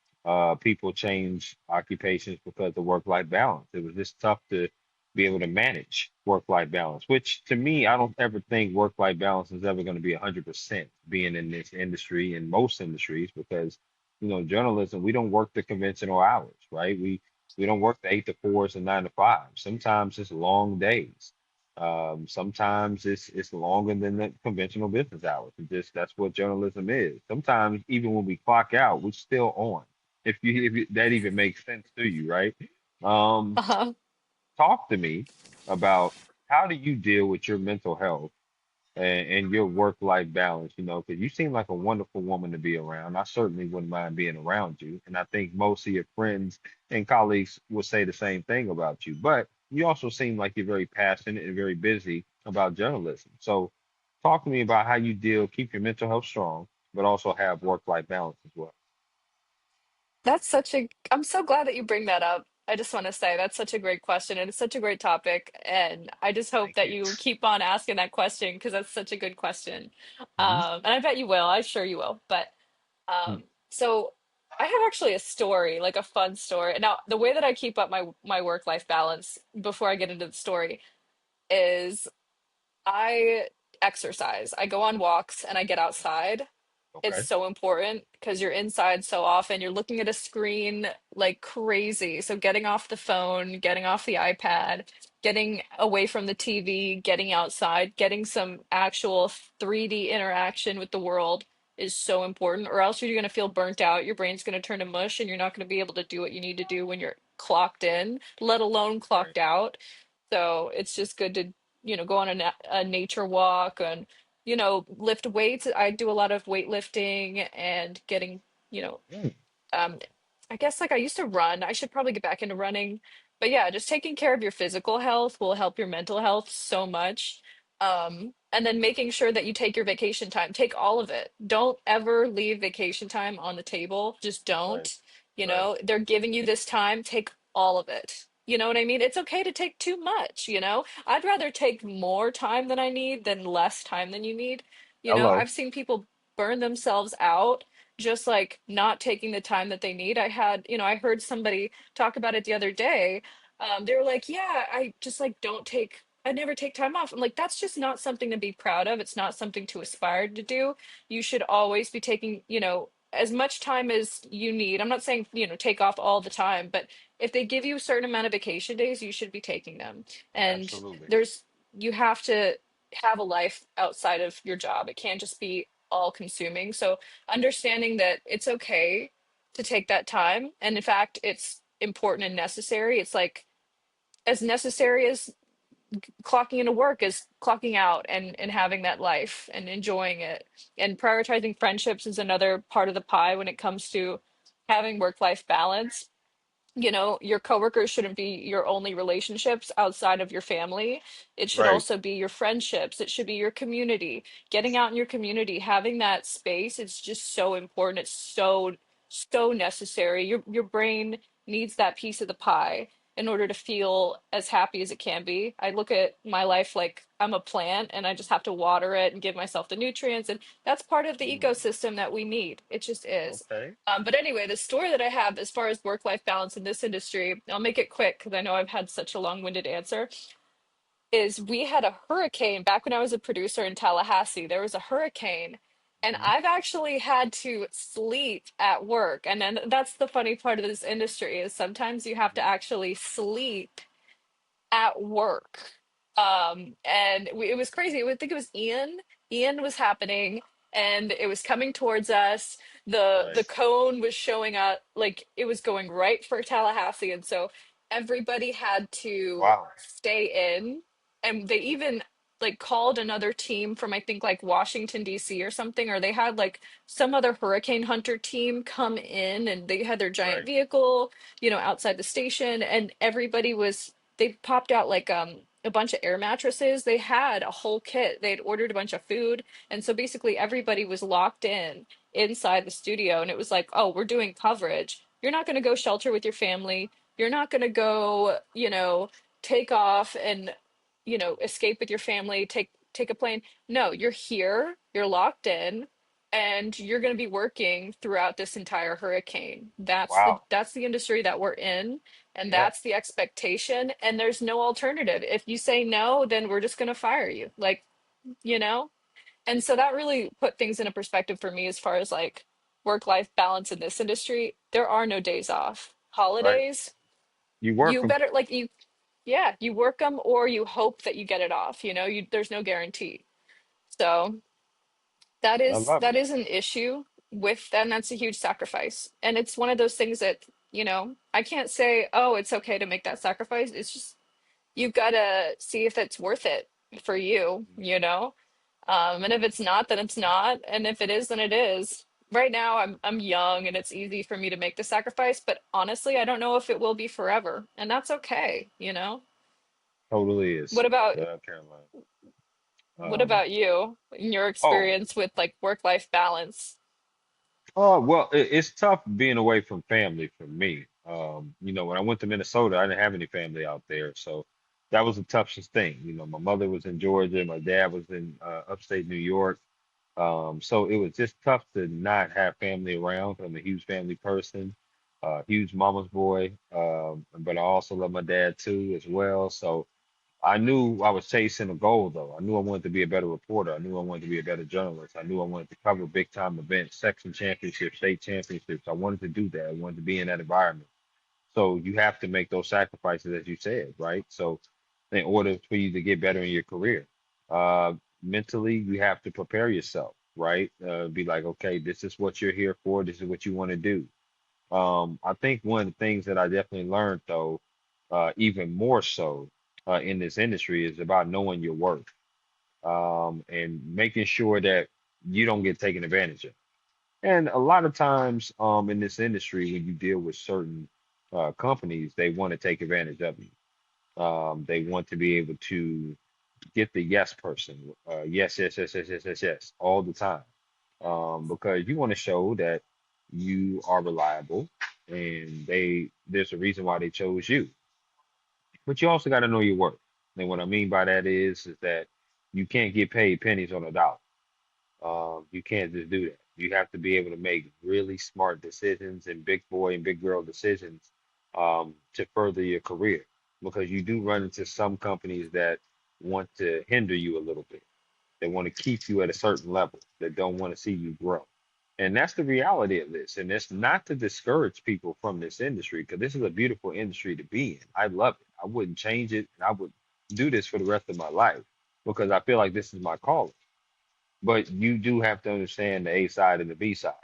S1: people change occupations because of work-life balance. It was just tough to be able to manage work-life balance, which to me, I don't ever think work-life balance is ever going to be 100% being in this industry, in most industries, because, journalism, we don't work the conventional hours, right? We don't work the 8 to 4s and 9 to 5s. Sometimes it's long days. Sometimes it's longer than the conventional business hours. That's what journalism is. Sometimes even when we clock out, we're still on. That even makes sense to you, right? Um,
S2: Uh-huh.
S1: Talk to me about how do you deal with your mental health and your work-life balance, because you seem like a wonderful woman to be around. I certainly wouldn't mind being around you. And I think most of your friends and colleagues will say the same thing about you. But you also seem like you're very passionate and very busy about journalism. So talk to me about how you keep your mental health strong, but also have work-life balance as well.
S2: I'm so glad that you bring that up. I just want to say that's such a great question and it's such a great topic. And I just hope
S1: Thank
S2: that
S1: you.
S2: you keep on asking that question because that's such a good question.
S1: Hmm.
S2: And I bet you will. I'm sure you will. But so I have actually a story, like a fun story. Now, the way that I keep up my work-life balance before I get into the story is I exercise. I go on walks and I get outside. It's
S1: Okay.
S2: so important because you're inside so often. You're looking at a screen like crazy. So getting off the phone, getting off the iPad, getting away from the TV, getting outside, getting some actual 3D interaction with the world is so important, or else you're going to feel burnt out. Your brain's going to turn to mush and you're not going to be able to do what you need to do when you're clocked in, let alone
S1: Right.
S2: clocked out. So it's just good to, go on a nature walk and lift weights. I do a lot of weightlifting and getting, you know,
S1: Mm,
S2: um, I guess like I used to run. I should probably get back into running. But yeah, just taking care of your physical health will help your mental health so much. And then making sure that you take your vacation time. Take all of it. Don't ever leave vacation time on the table. Just
S1: right.
S2: don't.
S1: Right.
S2: They're giving you this time. Take all of it. You know what I mean? It's okay to take too much. I'd rather take more time than I need than less time than you need.
S1: Hello.
S2: I've seen people burn themselves out just like not taking the time that they need. I heard somebody talk about it the other day. They were like, yeah, I just like I never take time off. I'm like, that's just not something to be proud of. It's not something to aspire to do. You should always be taking, as much time as you need. I'm not saying, take off all the time, but if they give you a certain amount of vacation days, you should be taking them. And
S1: Absolutely.
S2: you have to have a life outside of your job. It can't just be all consuming. So understanding that it's okay to take that time. And in fact, it's important and necessary. It's like as necessary as clocking into work is clocking out and having that life and enjoying it. And prioritizing friendships is another part of the pie when it comes to having work-life balance. Your coworkers shouldn't be your only relationships outside of your family. It should
S1: Right.
S2: also be your friendships. It should be your community. Getting out in your community, having that space, it's just so important. It's so, so necessary. Your brain needs that piece of the pie. in order to feel as happy as it can be. I look at my life like I'm a plant and I just have to water it and give myself the nutrients. And that's part of the
S1: Mm,
S2: ecosystem that we need. It just is.
S1: okay.
S2: But anyway, the story that I have as far as work-life balance in this industry, I'll make it quick because I know I've had such a long-winded answer, is we had a hurricane back when I was a producer in Tallahassee. There was a hurricane, and
S1: Mhm.
S2: I've actually had to sleep at work. And then that's the funny part of this industry is sometimes you have to actually sleep at work. And it was crazy. I think it was Ian. Ian was happening, and it was coming towards us. The
S1: Right.
S2: cone was showing up, like it was going right for Tallahassee, and so everybody had to
S1: Wow.
S2: stay in. And they even like called another team from I think like Washington D.C. or something, or they had like some other hurricane hunter team come in, and they had their giant
S1: Right.
S2: vehicle, outside the station, and everybody was they popped out like a bunch of air mattresses. They had a whole kit. They'd ordered a bunch of food. And so basically everybody was locked in inside the studio and it was like, "Oh, we're doing coverage. You're not going to go shelter with your family. You're not going to go, take off and, escape with your family, take a plane. No, you're here. You're locked in and you're going to be working throughout this entire hurricane. That's the
S1: Wow.
S2: that's the industry that we're in and
S1: Yeah.
S2: that's the expectation and there's no alternative. If you say no, then we're just going to fire you. Like, you know? And so that really put things in a perspective for me as far as like work-life balance in this industry. There are no days off.
S1: Right.
S2: Holidays,
S1: You work
S2: you
S1: them.
S2: better like you yeah, you work them or you hope that you get it off, there's no guarantee. So that
S1: I
S2: is
S1: love
S2: that
S1: it.
S2: is an issue with them. That's a huge sacrifice. And it's one of those things that, I can't say, oh, it's okay to make that sacrifice. It's just you've got to see if it's worth it for you, and if it's not, then it's not. And if it is, then it is. Right now, I'm young and it's easy for me to make the sacrifice, but honestly, I don't know if it will be forever. And that's okay.
S1: Totally is,
S2: What about
S1: Caroline.
S2: what
S1: Um,
S2: about you in your
S1: oh,
S2: experience with like work-life balance?
S1: oh, well, it's tough being away from family for me. When I went to Minnesota, I didn't have any family out there, so that was the toughest thing. My mother was in Georgia, my dad was in upstate New York. So it was just tough to not have family around. I'm a huge family person, huge mama's boy. But I also love my dad too as well. So I knew I was chasing a goal though. I knew I wanted to be a better reporter. I knew I wanted to be a better journalist. I knew I wanted to cover big time events, section championships, state championships. I wanted to do that. I wanted to be in that environment. So you have to make those sacrifices, as you said, right? So in order for you to get better in your career, uh, mentally, you have to prepare yourself, right? Be like, okay, this is what you're here for. This is what you want to do. I think one of the things that I definitely learned, though, even more so in this industry, is about knowing your worth and making sure that you don't get taken advantage of. And a lot of times in this industry, when you deal with certain companies, they want to take advantage of you. They want to be able to get the yes person, yes, yes, yes, yes, yes, yes, yes, all the time, because you want to show that you are reliable, and there's a reason why they chose you. But you also got to know your worth. And what I mean by that is that you can't get paid pennies on a dollar. You can't just do that. You have to be able to make really smart decisions and big boy and big girl decisions to further your career, because you do run into some companies that want to hinder you a little bit. They want to keep you at a certain level. They don't want to see you grow. And that's the reality of this. And it's not to discourage people from this industry, because this is a beautiful industry to be in. I love it. I wouldn't change it. And I would do this for the rest of my life because I feel like this is my calling. But you do have to understand the A side and the B side.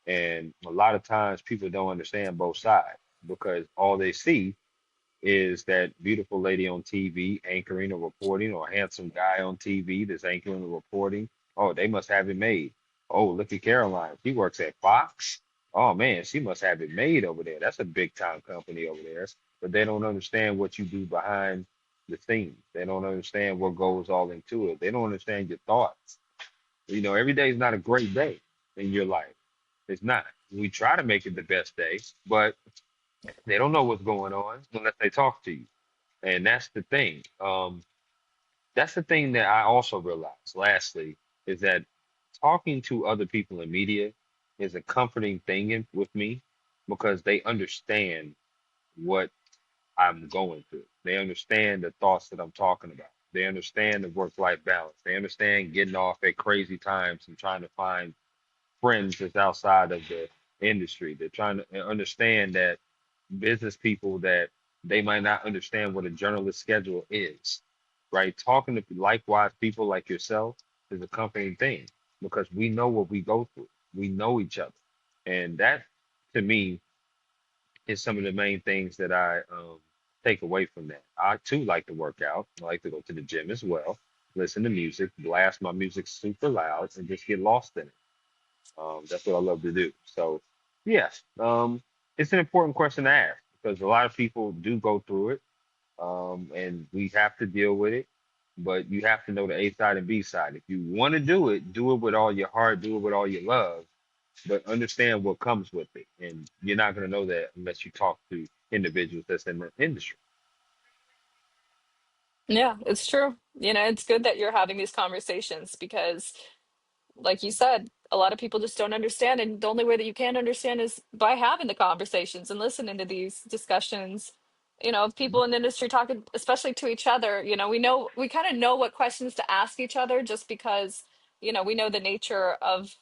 S1: And a lot of times people don't understand both sides because all they see is that beautiful lady on TV anchoring or reporting, or a handsome guy on TV that's anchoring or reporting. Oh, they must have it made. Oh, look at Caroline. She works at Fox. Oh man, she must have it made over there. That's a big time company over there. But they don't understand what you do behind the scenes. They don't understand what goes all into it. They don't understand your thoughts. Every day is not a great day in your life. It's not. We try to make it the best day, but They don't know what's going on unless they talk to you. And that's the thing. That's the thing that I also realized, lastly, is that talking to other people in media is a comforting thing with me because they understand what I'm going through. They understand the thoughts that I'm talking about. They understand the work-life balance. They understand getting off at crazy times and trying to find friends that's outside of the industry. They're trying to understand that business people that they might not understand what a journalist schedule is, right? Talking to likewise people like yourself is a comforting thing because we know what we go through. We know each other. And that to me is some of the main things that I take away from that. I too like to work out. I like to go to the gym as well, listen to music, blast my music super loud, and just get lost in it. That's what I love to do. So, yes, it's an important question to ask because a lot of people do go through it, and we have to deal with it. But you have to know the A side and B side. If you want to do it with all your heart, do it with all your love, but understand what comes with it. And you're not going to know that unless you talk to individuals that's in the industry.
S2: Yeah, it's true. It's good that you're having these conversations because, like you said, a lot of people just don't understand. And the only way that you can understand is by having the conversations and listening to these discussions, of
S1: Mhm.
S2: people in the industry talking, especially to each other. We kind of know what questions to ask each other just because, we know the nature of,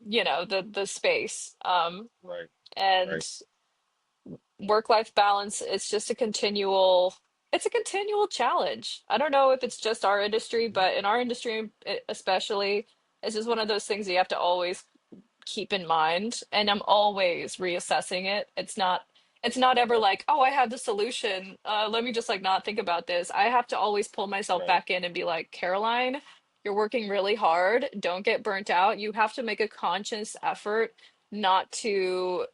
S2: the space.
S1: Right,
S2: And
S1: right.
S2: work-life balance, it's a continual challenge. I don't know if it's just our industry,
S1: Mhm.
S2: but in our industry especially, it's just one of those things that you have to always keep in mind, and I'm always reassessing it. It's not ever like, oh, I have the solution. Let me just like not think about this. I have to always pull myself
S1: Right,
S2: back in and be like, Caroline, you're working really hard. Don't get burnt out. You have to make a conscious effort not to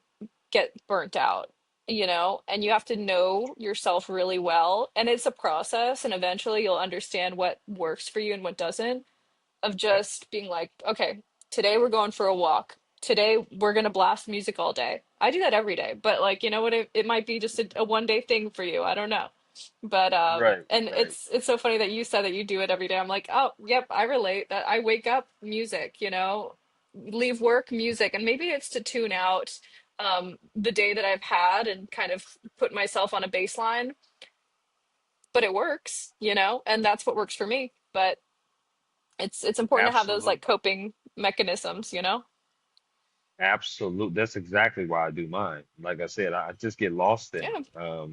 S2: get burnt out, and you have to know yourself really well. And it's a process, and eventually you'll understand what works for you and what doesn't. Of
S1: right,
S2: just being like, okay, today we're going for a walk. Today we're gonna blast music all day. I do that every day, but like, you know what? It might be just a one-day thing for you. I don't know. But
S1: right,
S2: and
S1: right.
S2: it's so funny that you said that you do it every day. I'm like, oh, yep, I relate. That I wake up music, leave work music, and maybe it's to tune out the day that I've had and kind of put myself on a baseline. But it works, and that's what works for me. But it's important to have those like
S1: Absolutely.
S2: coping mechanisms.
S1: Absolute. That's exactly why I do mine. Like I said, I just get lost in it.
S2: Yeah.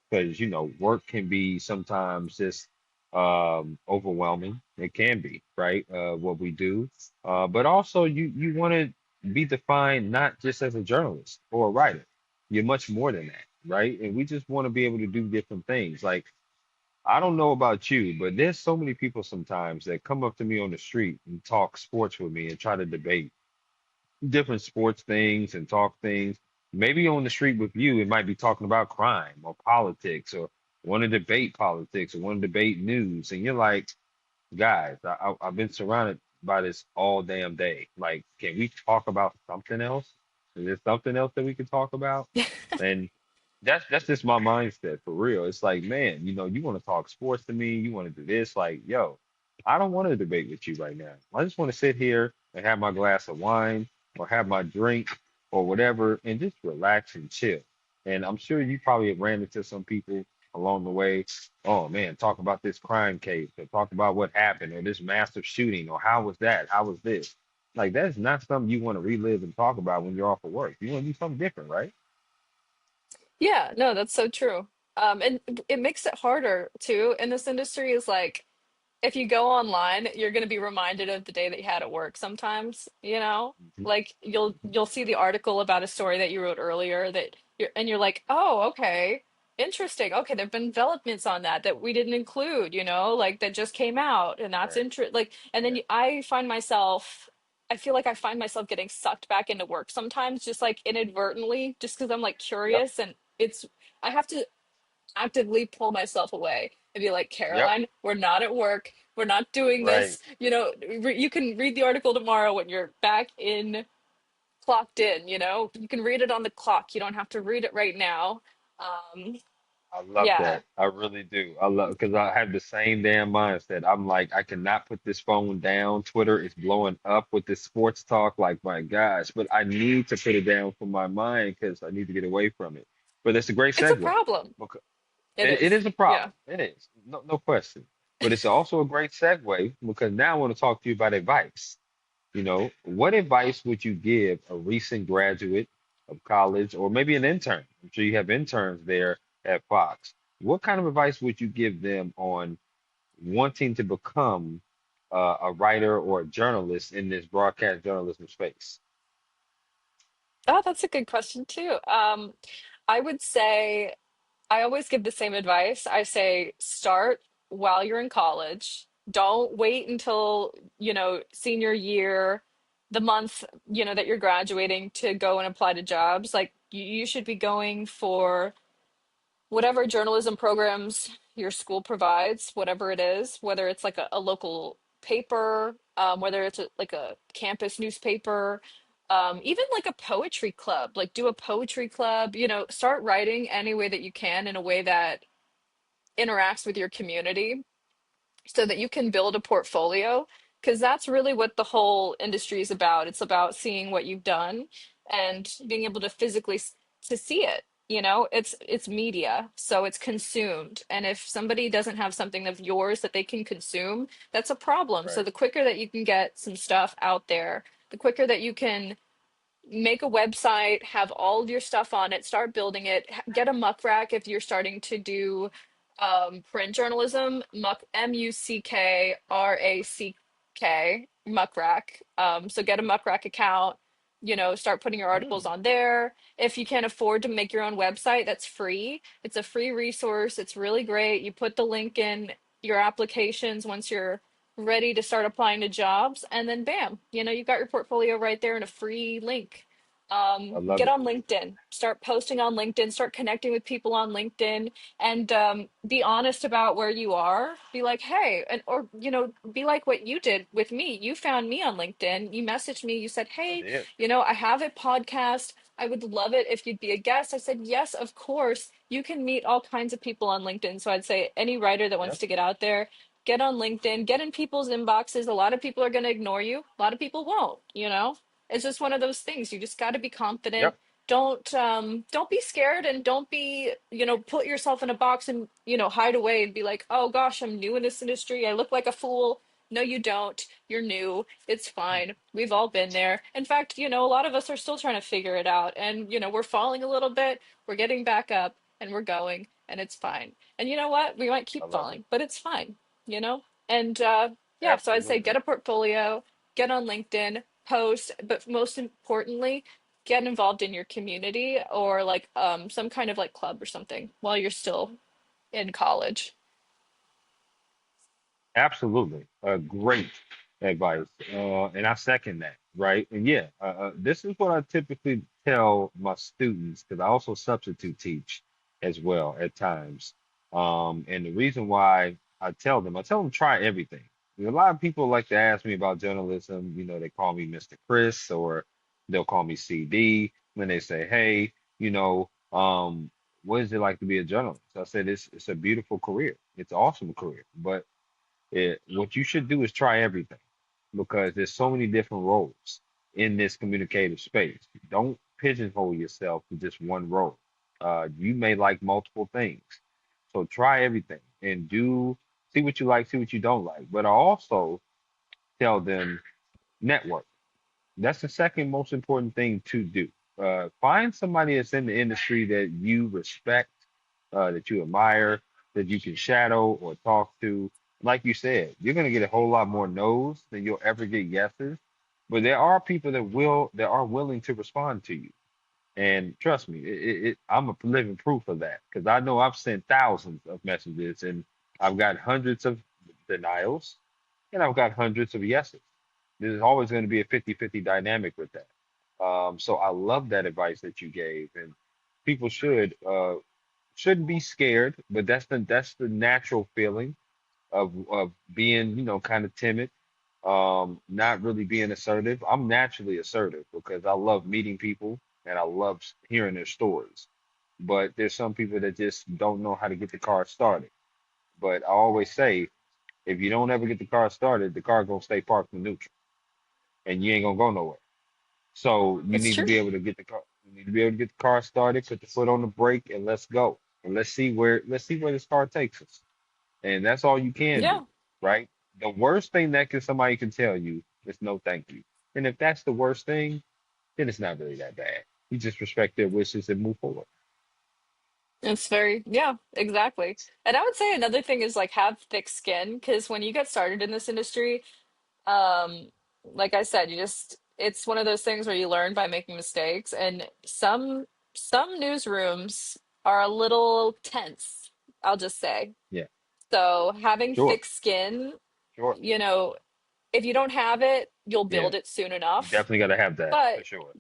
S1: Because work can be sometimes just overwhelming. It can be, right? What we do. But also you want to be defined not just as a journalist or a writer. You're much more than that, right? And we just want to be able to do different things. Like I don't know about you, but there's so many people sometimes that come up to me on the street and talk sports with me and try to debate different sports things and talk things. Maybe on the street with you, it might be talking about crime or politics or want to debate politics or want to debate news. And you're like, guys, I've been surrounded by this all damn day. Like, can we talk about something else? Is there something else that we can talk about? And that's just my mindset for real. It's like, man, you want to talk sports to me, you want to do this, like, yo, I don't want to debate with you right now. I just want to sit here and have my glass of wine or have my drink or whatever and just relax and chill. And I'm sure you probably have ran into some people along the way. Oh man, talk about this crime case or talk about what happened or this massive shooting or how was that? How was this? Like that's not something you want to relive and talk about when you're off of work. You want to do something different, right?
S2: Yeah, no, that's so true. And it makes it harder too in this industry is like if you go online, you're going to be reminded of the day that you had at work sometimes.
S1: Mhm.
S2: Like you'll see the article about a story that you wrote earlier and you're like, "Oh, okay. Interesting. Okay, there've been developments on that we didn't include, like that just came out and that's
S1: Right,
S2: like and then
S1: right.
S2: I feel like I find myself getting sucked back into work sometimes just like inadvertently just because I'm like
S1: Yep.
S2: curious and I have to actively pull myself away and be like,
S1: Yep.
S2: Caroline, we're not at work. We're not doing
S1: Right.
S2: this. You can read the article tomorrow when you're back in clocked in, you know? You can read it on the clock. You don't have to read it right now. Um,
S1: I love
S2: yeah.
S1: that. I really do. I love because I have the same damn mindset. I'm like, I cannot put this phone down. Twitter is blowing up with this sports talk. Like, my gosh, but I need to put it down from my mind because I need to get away from it. But it's a great
S2: It's a
S1: segue.
S2: problem.
S1: Because
S2: It
S1: it
S2: is.
S1: is a
S2: Yeah.
S1: problem. It is. No question. But it's also a great segue because now I want to talk to you about advice. What advice would you give a recent graduate of college or maybe an intern? I'm sure you have interns there at Fox. What kind of advice would you give them on wanting to become a writer or a journalist in this broadcast journalism space?
S2: Oh, that's a good question too. I would say I always give the same advice. I say start while you're in college. Don't wait until, senior year, the month, that you're graduating to go and apply to jobs. Like you should be going for whatever journalism programs your school provides, whatever it is, whether it's like a local paper, whether it's like a campus newspaper, even like a poetry club, like do a poetry club, start writing any way that you can in a way that interacts with your community so that you can build a portfolio because that's really what the whole industry is about. It's about seeing what you've done and being able to physically to see it. It's media, so it's consumed. And if somebody doesn't have something of yours that they can consume, that's a problem. So
S1: Right.
S2: the quicker that you can get some stuff out there, the quicker that you can make a website, have all of your stuff on it, start building it, get a muck rack if you're starting to do print journalism, muck Muckrack, muck rack. So get a muck rack account, start putting your articles
S1: Mm,
S2: on there. If you can't afford to make your own website, that's free. It's a free resource. It's really great. You put the link in your applications once you're ready to start applying to jobs, and then bam, you've got your portfolio right there in a free link.
S1: I love
S2: Get
S1: it.
S2: on LinkedIn, start posting on LinkedIn, start connecting with people on LinkedIn, and be honest about where you are. Be like, hey, and or be like what you did with me. You found me on LinkedIn. You messaged me. You said,
S1: I
S2: hey,
S1: did.
S2: I have a podcast. I would love it if you'd be a guest. I said, yes, of course. You can meet all kinds of people on LinkedIn. So I'd say any writer that wants
S1: Yep.
S2: to get out there, get on LinkedIn, get in people's inboxes. A lot of people are going to ignore you. A lot of people won't. It's just one of those things. You just got to be confident.
S1: Yep.
S2: Don't be scared, and don't be, put yourself in a box and, hide away and be like, "Oh gosh, I'm new in this industry. I look like a fool." No, you don't. You're new. It's fine. We've all been there. In fact, a lot of us are still trying to figure it out, and we're falling a little bit. We're getting back up and we're going, and it's fine. And you know what? We might
S1: I
S2: keep
S1: love it.
S2: falling, but it's fine, you know? And yeah, so I'd say get
S1: Absolutely.
S2: a portfolio, get on LinkedIn, post, but most importantly, get involved in your community or like some kind of like club or something while you're still in college.
S1: Absolutely. Great advice. And I second that, right? And yeah, this is what I typically tell my students because I also substitute teach as well at times. And the reason why I tell them try everything. A lot of people like to ask me about journalism. They call me Mr. Chris or they'll call me CD when they say, hey, what is it like to be a journalist? I said, it's a beautiful career. It's an awesome career, but what you should do is try everything because there's so many different roles in this communicative space. Don't pigeonhole yourself to just one role. You may like multiple things. So try everything and see what you like, see what you don't like. But I also tell them network. That's the second most important thing to do. Find somebody that's in the industry that you respect, that you admire, that you can shadow or talk to. Like you said, you're going to get a whole lot more no's than you'll ever get yeses. But there are people that are willing to respond to you. And trust me, I'm a living proof of that because I know I've sent thousands of messages and I've got hundreds of denials and I've got hundreds of yeses. There's always going to be a 50-50 dynamic with that. So I love that advice that you gave, and people shouldn't be scared, but that's the natural feeling of being kind of timid. not really being assertive. I'm naturally assertive because I love meeting people and I love hearing their stories. But there's some people that just don't know how to get the car started. But I always say, if you don't ever get the car started, the car gonna stay parked in neutral, and you ain't gonna go nowhere. So you
S2: It's
S1: need to
S2: true.
S1: be able to get the car. You need to be able to get the car started, put the foot on the brake, and let's go. And let's see where this car takes us. And that's all you can do,
S2: Yeah,
S1: right? The worst thing that somebody can tell you is no thank you. And if that's the worst thing, then it's not really that bad. You just respect their wishes and move forward.
S2: it's very, yeah, exactly. And I would say another thing is like have thick skin because when you get started in this industry, um, like I said, it's one of those things where you learn by making mistakes, and some newsrooms are a little tense, I'll just say.
S1: Yeah,
S2: So having
S1: sure,
S2: thick skin,
S1: sure.
S2: you know, if you don't have it, you'll
S1: Yeah,
S2: build it soon
S1: you
S2: enough.
S1: definitely got to have that for
S2: But
S1: sure.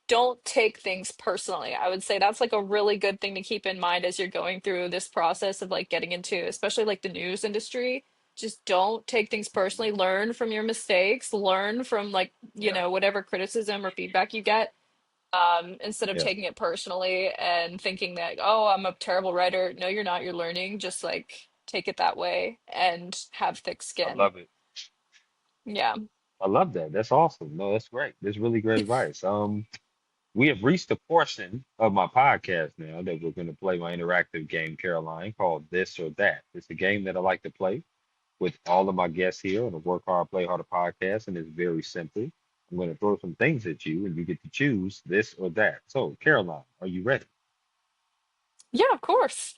S2: don't take things personally. I would say that's like a really good thing to keep in mind as you're going through this process of like getting into, especially like the news industry. Just don't take things
S1: Mhm.
S2: personally. Learn from your mistakes, learn from like,
S1: Yeah,
S2: whatever criticism or feedback you get, instead of
S1: yeah.
S2: taking it personally and thinking that, oh, I'm a terrible writer. No, you're not. You're learning. Just like take it that way and have thick
S1: I
S2: skin.
S1: love it.
S2: Yeah.
S1: I love that. That's awesome. No, that's great. That's really great advice. We have reached a portion of my podcast now that we're going to play my interactive game, Caroline, called This or That. It's a game that I like to play with all of my guests here on the Work Hard, Play Harder podcast, and it's very simple. I'm going to throw some things at you, and you get to choose this or that. So, Caroline, are you ready?
S2: Yeah, of course.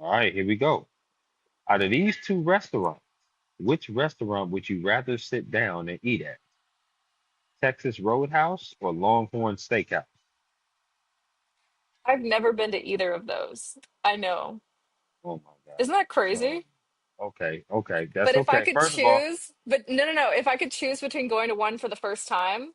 S1: All right, here we go. Out of these two restaurants, which restaurant would you rather sit down and eat at? Texas Roadhouse or Longhorn Steakhouse?
S2: I've never been to either of those. I know.
S1: Oh my
S2: Isn't that
S1: God.
S2: crazy?
S1: Okay, okay, that's
S2: But if I
S1: okay.
S2: could
S1: First of all,
S2: choose, but no, no, no. If I could choose between going to one for the first time,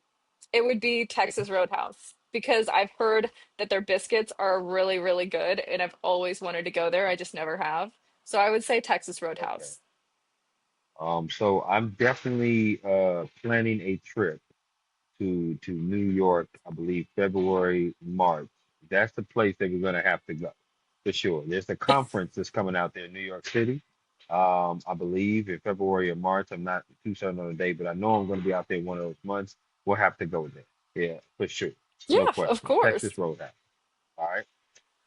S2: it would be Texas Roadhouse because I've heard that their biscuits are really, really good, and I've always wanted to go there. I just never have. So I would say Texas
S1: okay.
S2: Roadhouse.
S1: So I'm definitely planning a trip to New York, I believe February, March. That's the place that we're gonna have to go for sure. There's a conference that's coming out there in New York City. I believe in February or March. I'm not too certain on the date, but I know I'm gonna be out there one of those months. We'll have to go there. Yeah, for sure. No
S2: Yeah, of
S1: question.
S2: course.
S1: Texas Roadhouse. All right.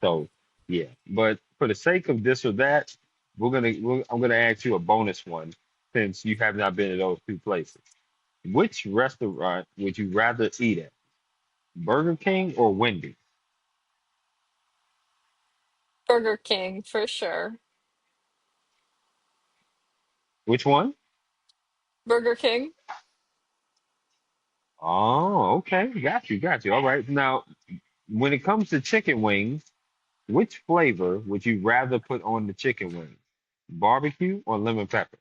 S1: So yeah, but for the sake of this or that, I'm gonna ask you a bonus one since you have not been to those two places. Which restaurant would you rather eat at? Burger King or Wendy's?
S2: Burger King for sure.
S1: Which one?
S2: Burger King.
S1: Oh, okay. Got you, got you. All right. Now, when it comes to chicken wings, which flavor would you rather put on the chicken wings? Barbecue or lemon pepper?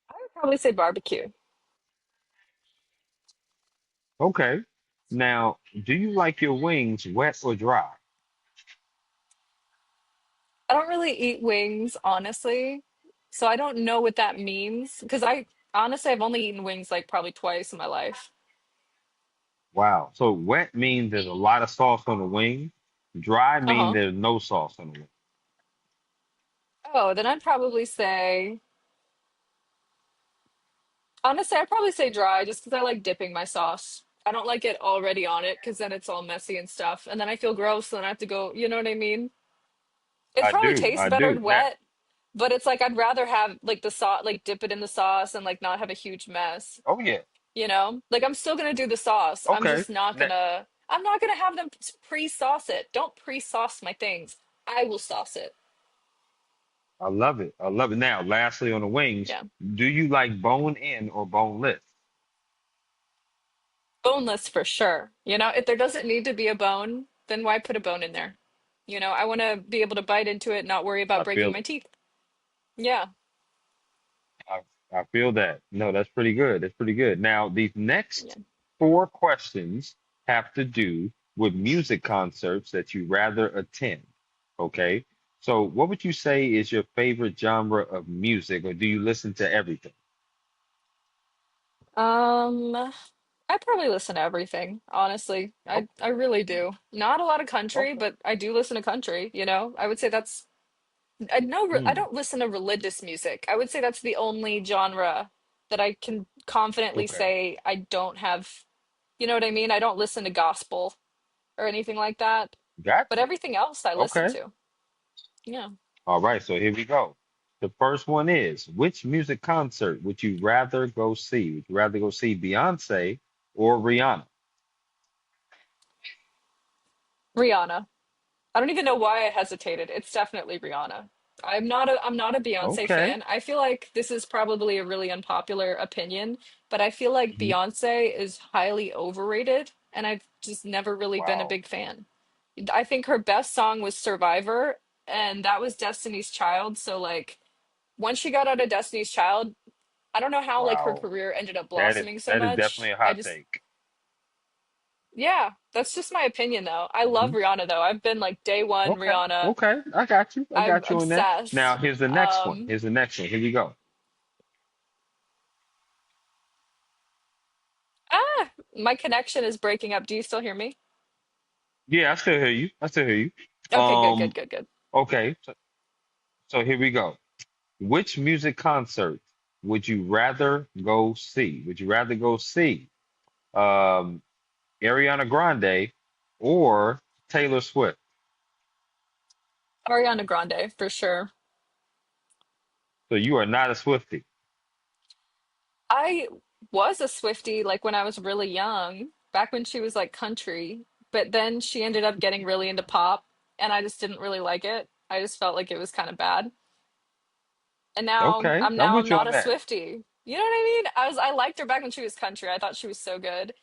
S2: I would probably say barbecue.
S1: Okay. Now, do you like your wings wet or dry?
S2: I don't really eat wings, honestly. So I don't know what that means because I honestly I've only eaten wings like probably twice in my life.
S1: Wow. So wet means there's a lot of sauce on the wing. Dry means
S2: Uh-huh.
S1: there's no sauce on the wing.
S2: Oh, then I'd probably say, honestly, I'd probably say dry just because I like dipping my sauce. I don't like it already on it because then it's all messy and stuff. And then I feel gross, and then I have to go, you know what I mean? It
S1: I
S2: probably
S1: do.
S2: tastes
S1: I
S2: better
S1: do. Now,
S2: wet, but it's like I'd rather have like the sauce, like dip it in the sauce and like not have a huge mess,
S1: oh yeah.
S2: you know? Like I'm still gonna do the sauce.
S1: Okay.
S2: I'm not gonna have them pre-sauce it. Don't pre-sauce my things. I will sauce it.
S1: I love it. I love it. Now, lastly on the wings,
S2: Yeah.
S1: do you like bone in or boneless?
S2: Boneless for sure. If there doesn't need to be a bone, then why put a bone in there? I want to be able to bite into it, not worry about
S1: I
S2: breaking
S1: feel
S2: my
S1: it.
S2: teeth. Yeah.
S1: I, I feel that. No, that's pretty good. That's pretty good. Now, these
S2: Yeah.
S1: next four questions have to do with music concerts that you rather attend. Okay. So, what would you say is your favorite genre of music, or do you listen to everything?
S2: Um, I probably listen to everything, honestly.
S1: Oh,
S2: I really do. Not a lot of country,
S1: okay.
S2: but I do listen to country, you know? I would say that's I know I
S1: Hmm.
S2: don't listen to religious music. I would say that's the only genre that I can confidently
S1: Okay.
S2: say I don't have, you know what I mean? I don't listen to gospel or anything like that, but
S1: Gotcha.
S2: everything else I listen
S1: Okay.
S2: to. Yeah.
S1: All right. So here we go. The first one is, which music concert would you rather go see? Would you rather go see Beyonce or Rihanna?
S2: Rihanna. I don't even know why I hesitated. It's definitely Rihanna. I'm not a Beyonce
S1: Okay.
S2: fan. I feel like this is probably a really unpopular opinion, but I feel like
S1: Mhm.
S2: Beyonce is highly overrated and I've just never really been a
S1: Wow.
S2: big fan. I think her best song was Survivor and that was Destiny's Child, so like once she got out of Destiny's Child, I don't know how like her
S1: Wow.
S2: career ended up
S1: That is
S2: blossoming so
S1: that is definitely
S2: much.
S1: a
S2: I
S1: hot
S2: just
S1: take.
S2: yeah, that's just my opinion though. I love
S1: Mhm.
S2: Rihanna though. I've been like day one
S1: Okay.
S2: Rihanna.
S1: Okay. I got you. I
S2: I'm
S1: got you on that. Now
S2: obsessed.
S1: here's the next one. Here's the next one. Here we go.
S2: My connection is breaking up. Do you still hear me?
S1: Yeah, I still hear you. I still hear you.
S2: Okay, good,
S1: Um,
S2: good, good, good.
S1: okay. So here we go. Which music concert would you rather go see? Would you rather go see um, Ariana Grande or Taylor Swift?
S2: Ariana Grande for sure.
S1: So you are not a Swiftie.
S2: I was a Swiftie like when I was really young, back when she was like country, but then she ended up getting really into pop, and I just didn't really like it. I just felt like it was kind of bad. And
S1: Okay, I'm
S2: now I'm
S1: with you
S2: not
S1: on
S2: a
S1: that.
S2: Swiftie. You know what I mean? I liked her back when she was country. I thought she was so good.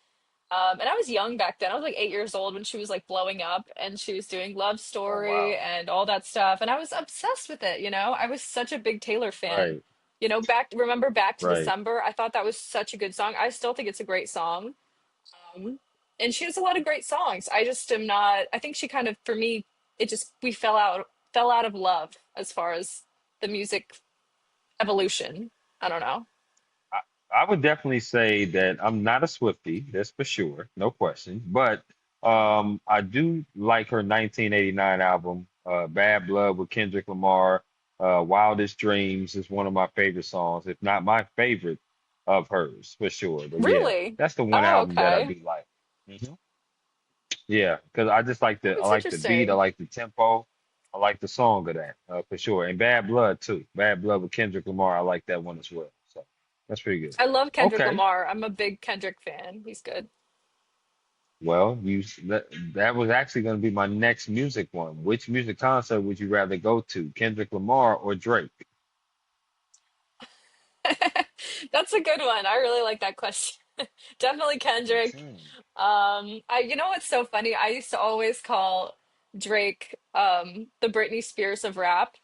S2: And I was young back then. I was like 8 years old when she was like blowing up and she was doing Love
S1: Oh
S2: Story
S1: wow.
S2: and all that stuff. And I was obsessed with it, you know? I was such a big Taylor fan.
S1: Right,
S2: You know, remember Back to
S1: right.
S2: December? I thought that was such a good song. I still think it's a great song. Um, and she has a lot of great songs. I just am not, I think she kind of, for me, it just, we fell out of love as far as the music evolution. I don't know.
S1: I, I would definitely say that I'm not a Swiftie, that's for sure, no question. But I do like her 1989 album, Bad Blood with Kendrick Lamar. Wildest Dreams is one of my favorite songs, if not my favorite of hers, for sure. But yeah,
S2: Really?
S1: that's the one
S2: Oh,
S1: album that I
S2: okay.
S1: do like. Hmm. Yeah, because I just like
S2: Oh,
S1: I
S2: that's
S1: like the beat, I
S2: interesting.
S1: like the tempo, I like the song of that, for sure. And Bad Blood too. Bad Blood with Kendrick Lamar, I like that one as well. So that's pretty good.
S2: I love Kendrick
S1: Okay.
S2: Lamar. I'm a big Kendrick fan. He's good.
S1: Well, that was actually going to be my next music one. Which music concert would you rather go to, Kendrick Lamar or Drake?
S2: That's a good one. I really like that question. Definitely Kendrick.
S1: Mhm.
S2: You know what's so funny? I used to always call Drake the Britney Spears of rap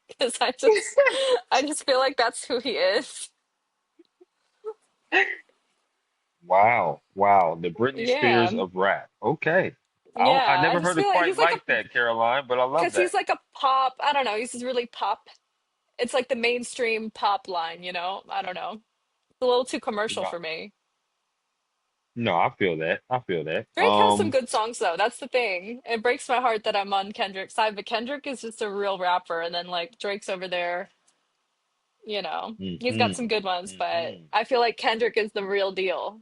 S2: because I just feel like that's who he is.
S1: Wow, wow, the Britney Spears
S2: Yeah.
S1: of rap. Okay, I
S2: Yeah, I
S1: never
S2: just
S1: heard it
S2: feel like
S1: quite
S2: he's like
S1: like
S2: a
S1: that, Caroline, but I love
S2: because he's
S1: that.
S2: like a pop, I don't know, he's just really pop. It's like the mainstream pop line, you know? I don't know. It's a little too commercial
S1: No,
S2: for me.
S1: no, I feel that. I feel that.
S2: Drake has some good songs though. That's the thing. It breaks my heart that I'm on Kendrick's side, but Kendrick is just a real rapper, and then like Drake's over there, you know. He's got some
S1: Hmm.
S2: good ones, but
S1: Hmm.
S2: I feel like Kendrick is the real deal.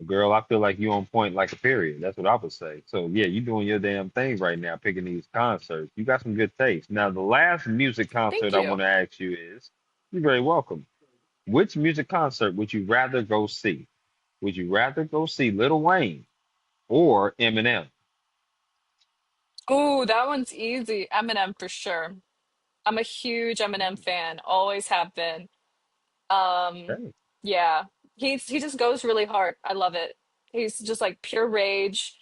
S1: Girl, I feel like you on point like a period. That's what I would say. So yeah, you doing your damn thing right now, picking these concerts. You got some good taste. Now, the last music
S2: Thank
S1: concert I want
S2: you.
S1: to ask you is, you're very welcome. Which music concert would you rather go see? Would you rather go see Lil Wayne or Eminem?
S2: Ooh, that one's easy. Eminem for sure. I'm a huge Eminem
S1: Mm,
S2: fan, always have been. Um,
S1: okay.
S2: yeah, he just goes really hard. I love it. He's just like pure rage.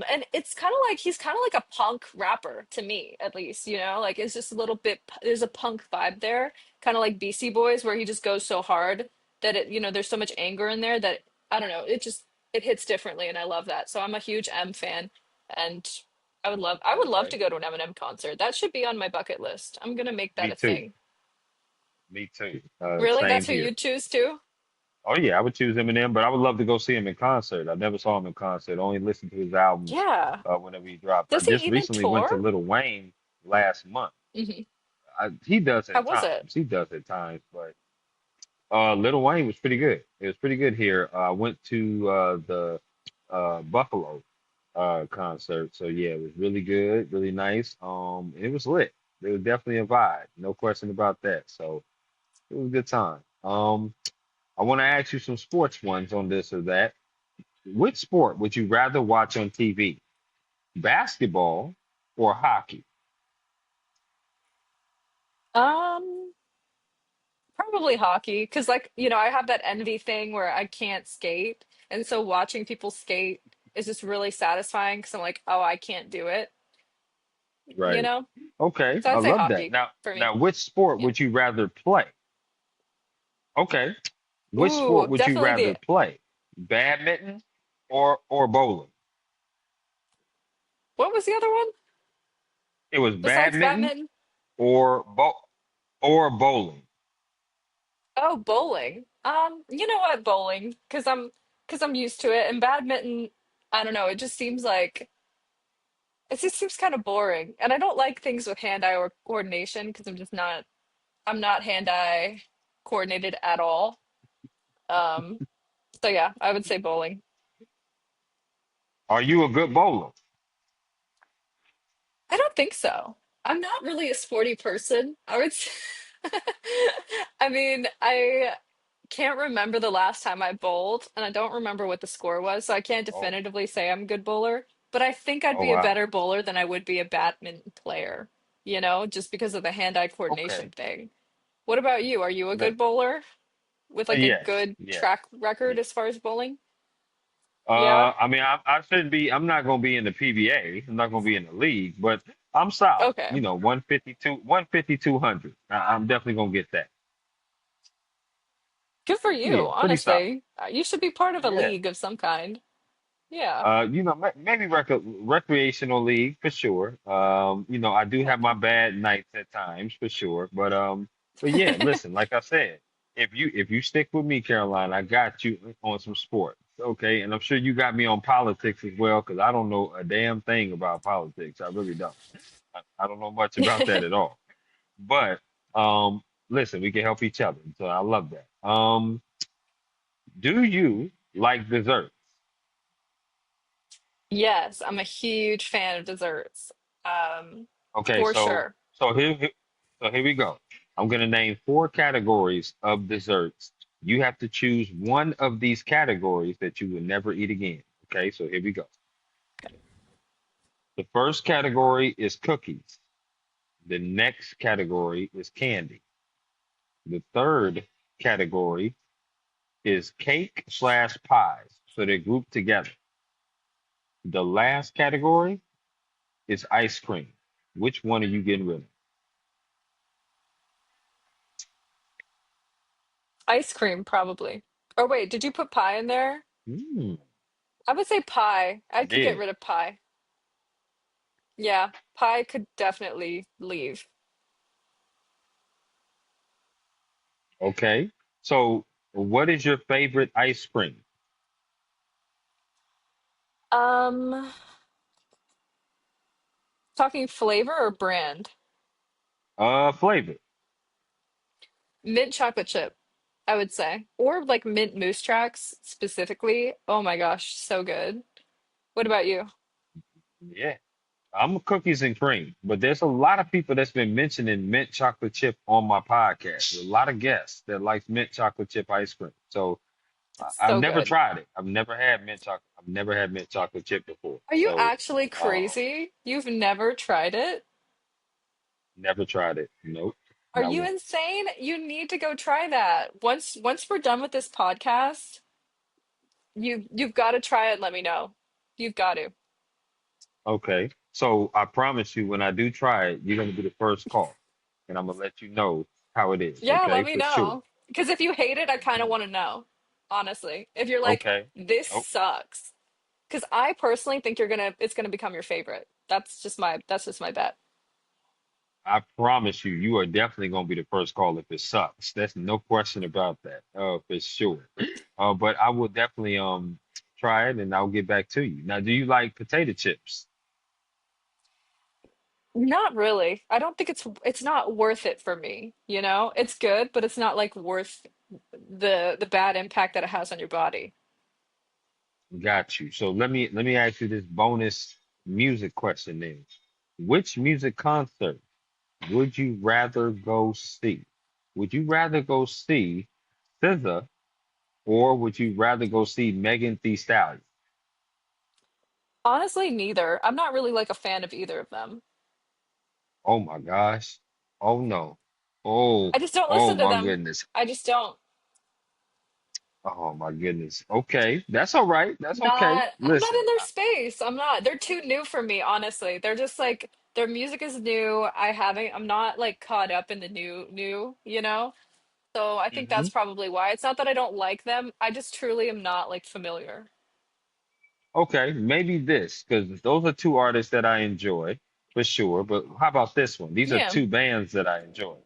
S2: And it's kind of like he's kind of like a punk rapper to me, at least, you know, like it's just a little bit, there's a punk vibe there, kind of like Beastie Boys, where he just goes so hard that it, you know, there's so much anger in there that I don't know, it hits differently, and I love that. So I'm a huge M fan, and I would love
S1: Okay.
S2: to go to an Eminem concert. That should be on my bucket list. I'm gonna make that
S1: Me
S2: a
S1: too.
S2: thing.
S1: Me too.
S2: Really?
S1: Same
S2: That's who
S1: here.
S2: you choose too?
S1: Oh yeah, I would choose Eminem, but I would love to go see him in concert. I never saw him in concert. Only listened to his albums
S2: Yeah.
S1: whenever he dropped. I
S2: Does he
S1: just
S2: even
S1: recently went to
S2: tour?
S1: Lil Wayne last month.
S2: Hmm.
S1: He does
S2: How
S1: at
S2: was it?
S1: times. He does at times, but Lil Wayne was pretty good. It was pretty good here. I went to the Buffalo concert, so yeah, it was really good, really nice. It was lit. It was definitely a vibe, no question about that. So it was a good time. I want to ask you some sports ones on this or that. Which sport would you rather watch on TV? Basketball or hockey?
S2: Um, Probably hockey, because I have that envy thing where I can't skate, and so watching people skate is just really satisfying because I'm like, oh, I can't do it, you
S1: Right.
S2: know?
S1: Okay,
S2: So
S1: I
S2: I'd say
S1: love that.
S2: hockey
S1: Now,
S2: for me.
S1: now, which sport
S2: Yeah.
S1: would you rather play? Okay, which sport
S2: Ooh,
S1: would you
S2: definitely
S1: rather
S2: the
S1: play? Badminton or bowling?
S2: what was the other one
S1: It was
S2: besides
S1: badminton
S2: badminton?
S1: or or bowling.
S2: Oh, bowling. You know what, bowling, because I'm used to it, and badminton, I don't know, it just seems kind of boring, and I don't like things with hand-eye or coordination because I'm not hand-eye coordinated at all. Um, so yeah, I would say bowling.
S1: Are you a good bowler?
S2: I don't think so. I'm not really a sporty person. I mean, I can't remember the last time I bowled, and I don't remember what the score was, so I can't
S1: Oh,
S2: definitively say I'm a good bowler. But I think I'd
S1: oh
S2: be a
S1: wow.
S2: better bowler than I would be a badminton player, just because of the hand-eye coordination
S1: Okay.
S2: thing. What about you? Are you a good bowler with like a
S1: Yes,
S2: good
S1: yes.
S2: track record as far as bowling? Yeah?
S1: I mean, I shouldn't be. I'm not going to be in the PBA. I'm not going to be in the league, but I'm solid.
S2: Okay.
S1: 152, 150, 200. I'm definitely going to get that.
S2: Good for you,
S1: Yeah, pretty solid.
S2: honestly. You should be part of a
S1: Yeah.
S2: league of some kind. Yeah.
S1: Maybe recreational league for sure. I do have my
S2: Okay.
S1: bad nights at times for sure, but yeah, listen, like I said, if you stick with me, Caroline, I got you on some sports, okay? And I'm sure you got me on politics as well, because I don't know a damn thing about politics. I really don't. I don't know much about that at all. But listen, we can help each other, so I love that. Do you like dessert?
S2: Yes, I'm a huge fan of desserts.
S1: Okay,
S2: For
S1: so
S2: sure.
S1: so here we go. I'm gonna name four categories of desserts. You have to choose one of these categories that you will never eat again. Okay, so here we go. The first category is cookies. The next category is candy. The third category is cake slash pies. So they're grouped together. The last category is ice cream. Which one are you getting rid
S2: Ice cream, probably. Or wait, did you put pie in there?
S1: of?
S2: I would say pie.
S1: I
S2: I could get
S1: did.
S2: rid of pie. Yeah, pie could definitely leave.
S1: Okay. So, what is your favorite ice cream?
S2: Um, Talking flavor or brand?
S1: Flavor.
S2: Mint chocolate chip, I would say. Or like mint moose tracks specifically. Oh my gosh, so good. What about you?
S1: Yeah. I'm a cookies and cream, but there's a lot of people that's been mentioning mint chocolate chip on my podcast. There's a lot of guests that like mint chocolate chip ice cream. So
S2: It's
S1: I've
S2: so
S1: never
S2: good.
S1: tried it. I've never had mint chocolate. I've never had mint chocolate chip before.
S2: Are you
S1: So
S2: actually
S1: uh,
S2: crazy? You've never tried it?
S1: never tried it. Nope,
S2: Are
S1: not
S2: you
S1: once.
S2: insane? You need to go try that. Once we're done with this podcast, you've got to try it and let me know. You've got to.
S1: Okay. So I promise you, when I do try it, you're gonna be the first call, and I'm gonna let you know how it is.
S2: Yeah,
S1: Okay,
S2: let me
S1: for sure.
S2: know. Because if you hate it, I kind of want to know, honestly. If you're like,
S1: Okay.
S2: this
S1: Oh,
S2: sucks. Because I personally think it's gonna become your favorite. That's just my bet.
S1: I promise you, you are definitely going to be the first call if it sucks. That's no question about that, for sure. But I will definitely try it and I'll get back to you. Now, do you like potato chips?
S2: Not really. I don't think it's not worth it for me, you know? It's good, but it's not like worth the bad impact that it has on your body.
S1: Got you. So let me ask you this bonus music question then. Which music concert would you rather go see? Would you rather go see SZA or would you rather go see Megan Thee Stallion?
S2: Honestly, neither. I'm not really like a fan of either of them.
S1: Oh my gosh. Oh no.
S2: I
S1: Oh,
S2: just don't
S1: oh
S2: listen to
S1: my
S2: them.
S1: goodness.
S2: I just don't.
S1: Oh my goodness. Okay. That's all right. That's okay.
S2: I'm not
S1: Listen,
S2: in their space. I'm not. They're too new for me, honestly. They're just like their music is new. I'm not like caught up in the new, you know? So I think
S1: mhm.
S2: that's probably why. It's not that I don't like them. I just truly am not like familiar.
S1: Okay, maybe this, because those are two artists that I enjoy for sure. But how about this one? These are
S2: Yeah.
S1: two bands that I enjoy.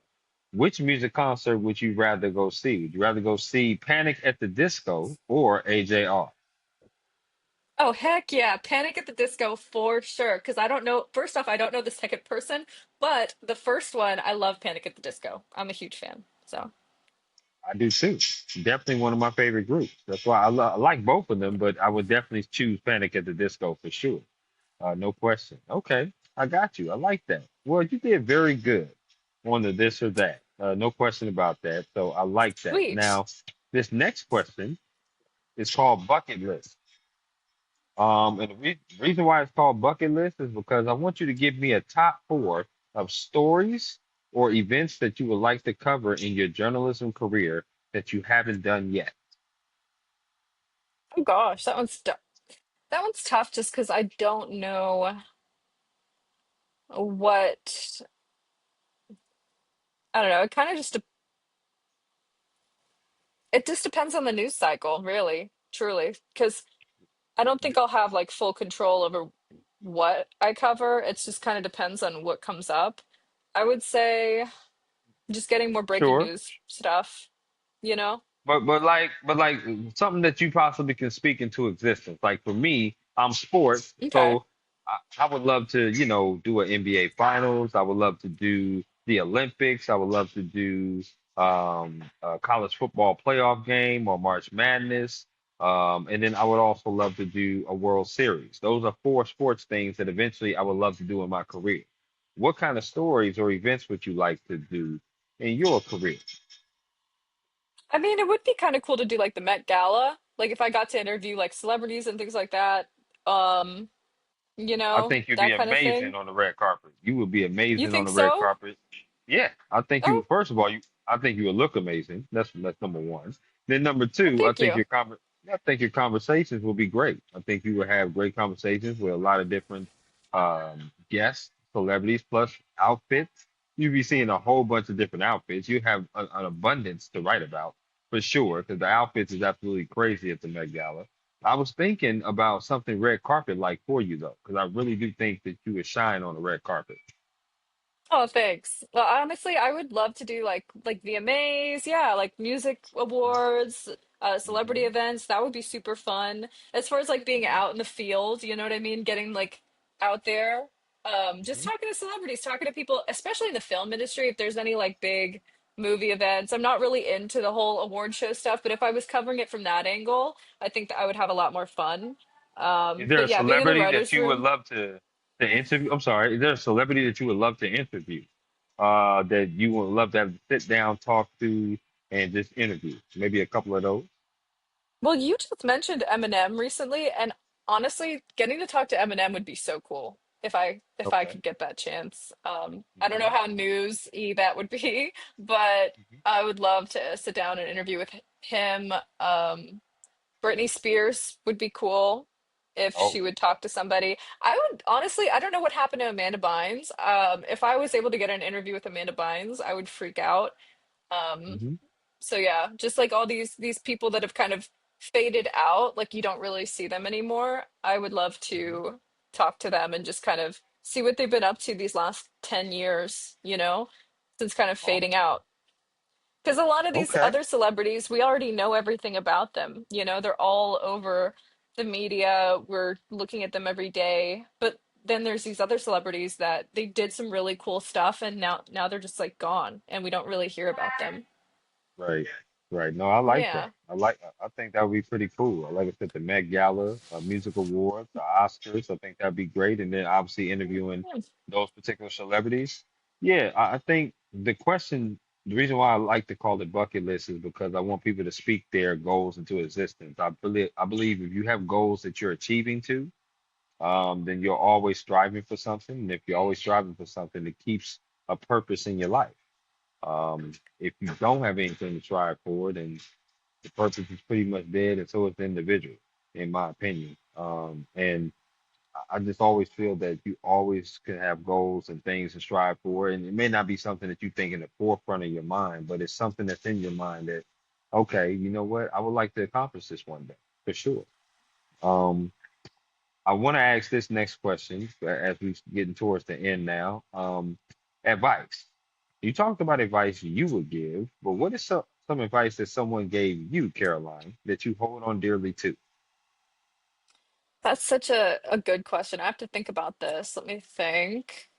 S1: Which music concert would you rather go see? Would you rather go see Panic at the Disco or AJR?
S2: Oh, heck yeah. Panic at the Disco for sure. Because I don't know, first off, I don't know the second person, but the first one, I love Panic at the Disco. I'm a huge fan. So
S1: I do too. Definitely one of my favorite groups. That's why I like both of them, but I would definitely choose Panic at the Disco for sure. No question. Okay, I got you. I like that. Well, you did very good on the this or that. No question about that. So I like that.
S2: sweet.
S1: Now, this next question is called bucket list. And the reason why it's called bucket list is because I want you to give me a top four of stories or events that you would like to cover in your journalism career that you haven't done yet.
S2: Oh gosh, that one's tough just because I don't know what, I don't know. It just depends on the news cycle, really, truly. Because I don't think I'll have like full control over what I cover. It just kind of depends on what comes up. I would say just getting more breaking
S1: Sure.
S2: news stuff, you know?
S1: But like something that you possibly can speak into existence. Like for me, I'm sports,
S2: Okay.
S1: so I would love to, do an NBA finals. I would love to do the Olympics. I would love to do a college football playoff game or March Madness. And then I would also love to do a World Series. Those are four sports things that eventually I would love to do in my career. What kind of stories or events would you like to do in your career?
S2: I mean, it would be kind of cool to do like the Met Gala, like if I got to interview like celebrities and things like that. Um,
S1: I think you'd be
S2: that kind of
S1: amazing
S2: thing.
S1: on the red carpet. You would be
S2: You
S1: amazing on
S2: think
S1: the red
S2: so?
S1: carpet. Yeah, I think you.
S2: Oh,
S1: First of all, I think you would look amazing. That's number one. Then number
S2: well,
S1: two,
S2: thank you.
S1: I think your conversations will be great. I think you will have great conversations with a lot of different guests, celebrities, plus outfits. You'll be seeing a whole bunch of different outfits. You have an abundance to write about for sure, because the outfits is absolutely crazy at the Met Gala. I was thinking about something red carpet like for you though, because I really do think that you would shine on the red carpet.
S2: Oh, thanks. Well, honestly, I would love to do like VMAs, yeah, like music awards, celebrity
S1: Hmm.
S2: events. That would be super fun. As far as like being out in the field, you know what I mean? Getting like out there, just
S1: Hmm.
S2: talking to celebrities, talking to people, especially in the film industry, if there's any like big movie events. I'm not really into the whole award show stuff, but if I was covering it from that angle, I think that I would have a lot more fun.
S1: Is there
S2: But
S1: a
S2: yeah, being in the
S1: celebrity that
S2: writer's
S1: you would
S2: room.
S1: love to interview? I'm sorry, is there a celebrity that you would love to interview? That you would love to have to sit down, talk to, and just interview? Maybe a couple of those.
S2: Well, you just mentioned Eminem recently, and honestly, getting to talk to Eminem would be so cool if I
S1: Okay.
S2: could get that chance. I don't know
S1: Hmm.
S2: how newsy that would be, but I would love to sit down and interview with him. Britney Spears would be cool if
S1: Oh,
S2: she would talk to somebody. I would honestly, I don't know what happened to Amanda Bynes. If I was able to get an interview with Amanda Bynes, I would freak out. Um,
S1: hmm.
S2: so yeah, just like all these people that have kind of faded out, like you don't really see them anymore, I would love
S1: Mhm.
S2: to talk to them and just kind of see what they've been up to these last 10 years, since kind of fading
S1: Awesome.
S2: out. Because a lot of these
S1: Okay.
S2: other celebrities, we already know everything about them. They're all over the media. We're looking at them every day. But then there's these other celebrities that they did some really cool stuff and now they're just like gone and we don't really hear about them.
S1: Right, right. No, I like that.
S2: Yeah.
S1: I think that would be pretty cool. Like I said, the Met Gala, music awards, the Oscars. I think that'd be great. And then obviously interviewing
S2: Hmm.
S1: those particular celebrities. Yeah, I think the reason why I like to call it bucket list is because I want people to speak their goals into existence. I believe if you have goals that you're achieving to, then you're always striving for something. And if you're always striving for something, it keeps a purpose in your life. If you don't have anything to strive for, then the purpose is pretty much dead, and so is the individual, in my opinion. And I just always feel that you always can have goals and things to strive for, and it may not be something that you think in the forefront of your mind, but it's something that's in your mind that, okay, you know what, I would like to accomplish this one day for sure. Um, I want to ask this next question as we're getting towards the end now. Advice. You talked about advice you would give, but what is some advice that someone gave you, Caroline, that you hold on dearly to?
S2: That's such a good question. I have to think about this. Let me think.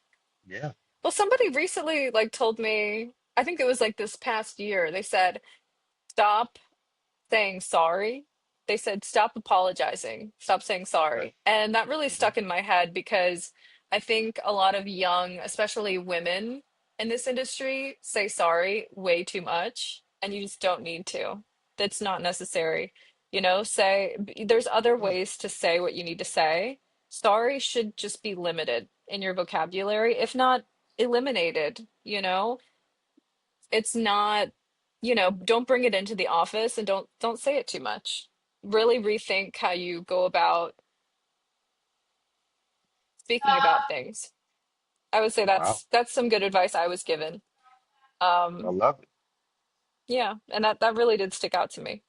S1: Yeah.
S2: Well, somebody recently like told me, I think it was like this past year, they said, stop saying sorry. They said, stop apologizing, stop saying
S1: Okay.
S2: sorry. And that really
S1: Hmm.
S2: stuck in my head because I think a lot of young, especially women in this industry, say sorry way too much, and you just don't need to. That's not necessary. There's other
S1: Mm.
S2: ways to say what you need to say. Sorry should just be limited in your vocabulary, if not eliminated, it's not, don't bring it into the office and don't say it too much. Really rethink how you go about speaking about things. I would say
S1: Wow.
S2: that's some good advice I was given.
S1: I
S2: Um,
S1: love it.
S2: yeah, and that really did stick out to me.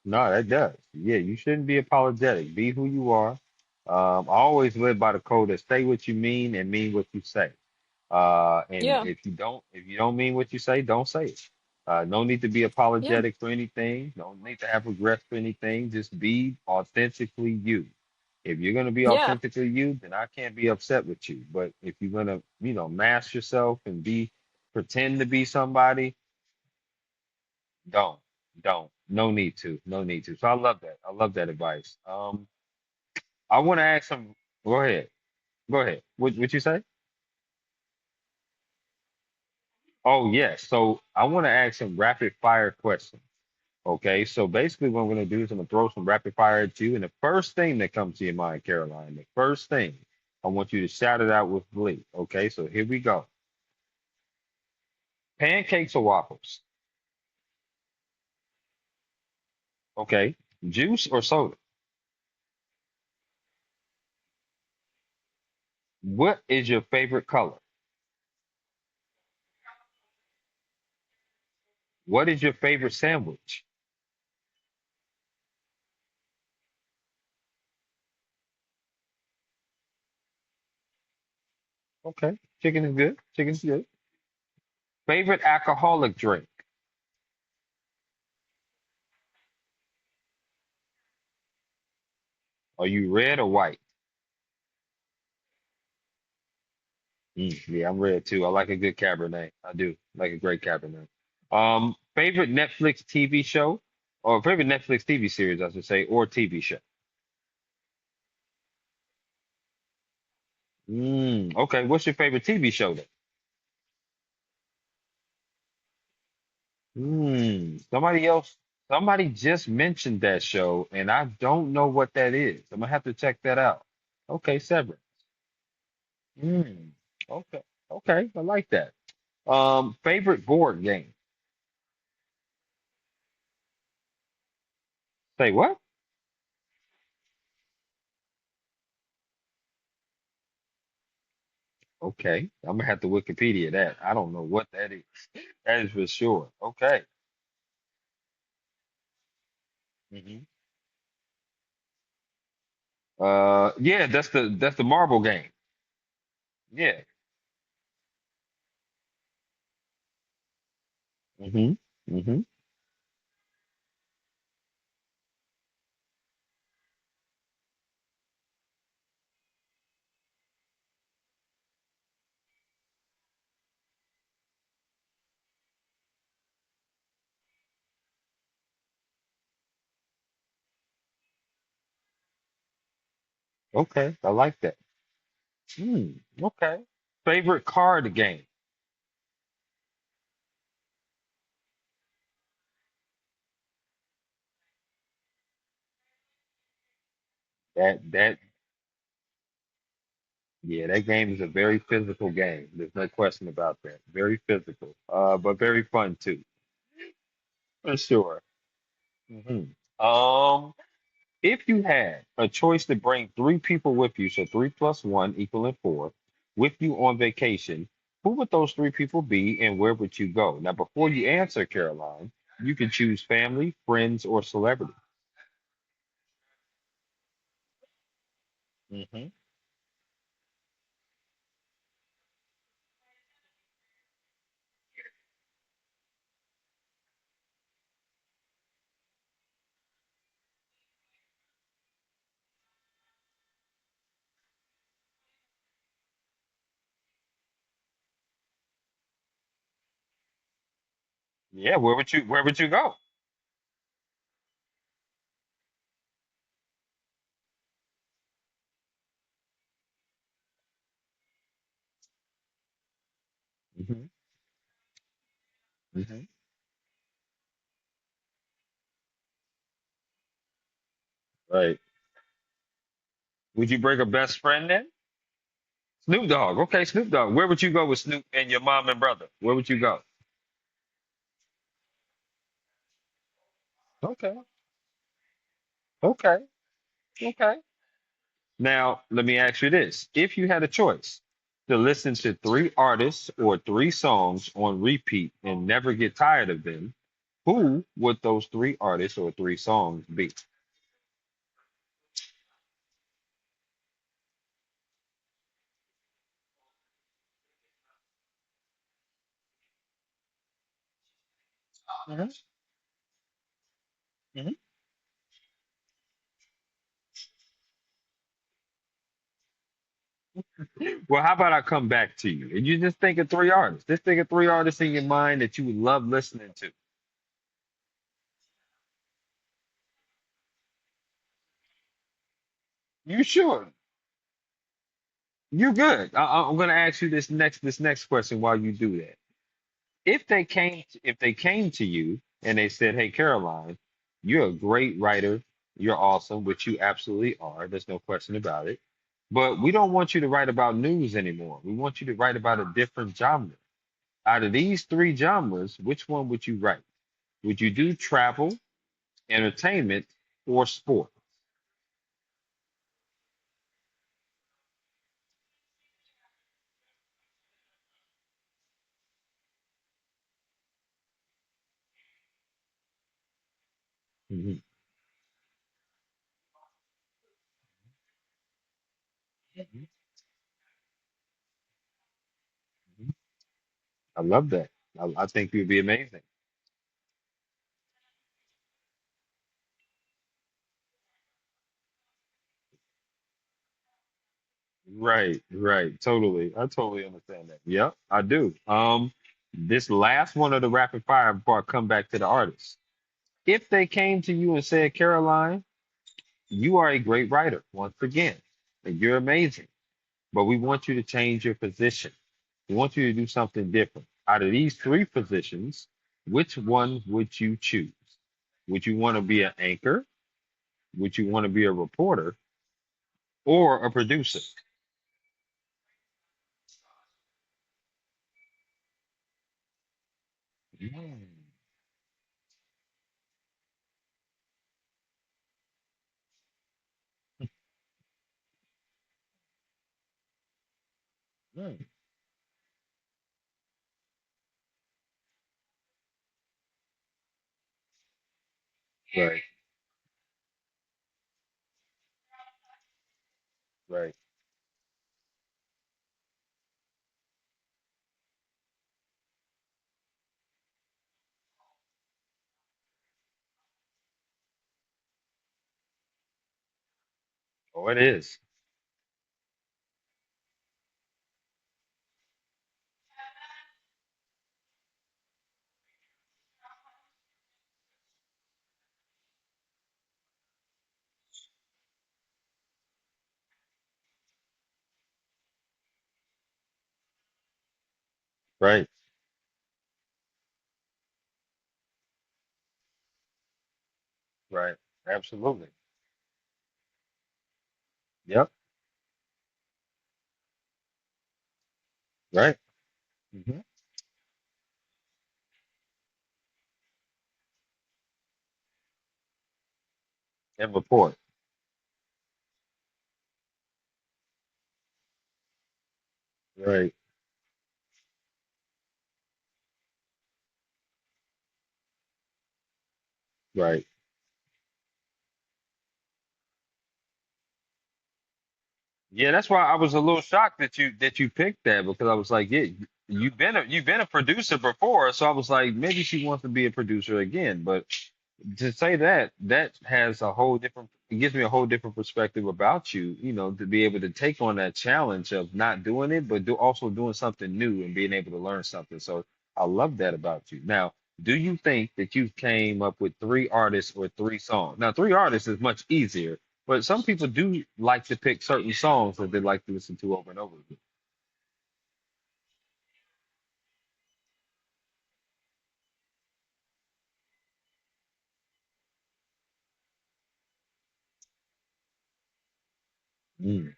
S1: No, that does. Yeah, you shouldn't be apologetic. Be who you are. I always live by the code of say what you mean and mean what you say. And
S2: Yeah,
S1: if you don't mean what you say, don't say it. No need to be
S2: yeah,
S1: apologetic for anything. No need to have regrets for anything. Just be authentically you. If you're gonna be
S2: yeah,
S1: authentically you, then I can't be upset with you. But if you're gonna, mask yourself and pretend to be somebody, don't, don't. No need to. No need to. So I love that. I love that advice. I want to ask some. Go ahead. Go ahead. What you say? Oh, yes. So I want to ask some rapid fire questions. Okay. So basically, what I'm going to do is I'm going to throw some rapid fire at you. And the first thing that comes to your mind, Caroline, the first thing, I want you to shout it out with glee. Okay. So here we go. Pancakes or waffles? Okay. Juice or soda? What is your favorite color? What is your favorite sandwich? Okay. Chicken is good. Chicken's good. Favorite alcoholic drink? Are you red or white? Yeah, I'm red too. I like a good Cabernet. I do like a great Cabernet. Favorite Netflix TV show or favorite Netflix TV series, I should say, or TV show. Okay. What's your favorite TV show then? Somebody just mentioned that show, and I don't know what that is. I'm gonna have to check that out. Okay, Severance. Hmm. Okay. Okay. I like that. Favorite board game. Say what? Okay, I'm gonna have to Wikipedia that. I don't know what that is. That is for sure. Okay. Hmm. Yeah, that's the marble game. Yeah. Hmm. Hmm. Okay, I like that. Hmm. Okay. Favorite card game. That Yeah, that game is a very physical game. There's no question about that. Very physical, but very fun too. For sure. Hmm. Um, if you had a choice to bring three people with you, so three plus one equaling four, with you on vacation, who would those three people be and where would you go? Now, before you answer, Caroline, you can choose family, friends, or celebrity. Hmm. Yeah, where would you go? Hmm. Hmm. Right. Would you bring a best friend then? Snoop Dogg. Okay, Snoop Dogg. Where would you go with Snoop and your mom and brother? Where would you go? Okay. Okay. Okay. Now, let me ask you this. If you had a choice to listen to three artists or three songs on repeat and never get tired of them, who would those three artists or three songs be? Mhm, mhm. Well, how about I come back to you and you just think of three artists? Just think of three artists in your mind that you would love listening to. You sure? You good? I'm going to ask you this next question while you do that. If they came to you and they said, "Hey, Caroline, you're a great writer. You're awesome," which you absolutely are. There's no question about it. But we don't want you to write about news anymore. We want you to write about a different genre. Out of these three genres, which one would you write? Would you do travel, entertainment, or sport? Mhm, mhm, mhm. I love that. I think you'd be amazing. Right, right. Totally. I totally understand that. Yep, I do. This last one of the rapid fire before I come back to the artist. If they came to you and said, Caroline, you are a great writer, once again, and you're amazing, but we want you to change your position. We want you to do something different. Out of these three positions, which one would you choose? Would you want to be an anchor? Would you want to be a reporter or a producer? Mm, mm. Right. Right. Oh, it is. Right. Right. Absolutely. Yep. Right. Hmm. And report. Right. Right. Yeah, that's why I was a little shocked that you picked that because I was like, yeah, you've been a producer before, so I was like, maybe she wants to be a producer again. But to say that, that has a whole different, it gives me a whole different perspective about you, you know, to be able to take on that challenge of not doing it, but also doing something new and being able to learn something. So I love that about you. Now, do you think that you came up with three artists or three songs? Now, three artists is much easier, but some people do like to pick certain songs that they like to listen to over and over again.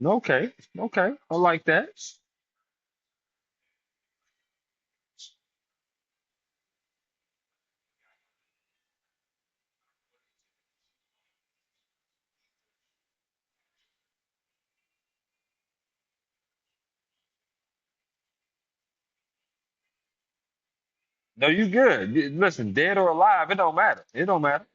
S1: Mm. Okay, okay, I like that. No, you good. Listen, dead or alive, it don't matter. It don't matter.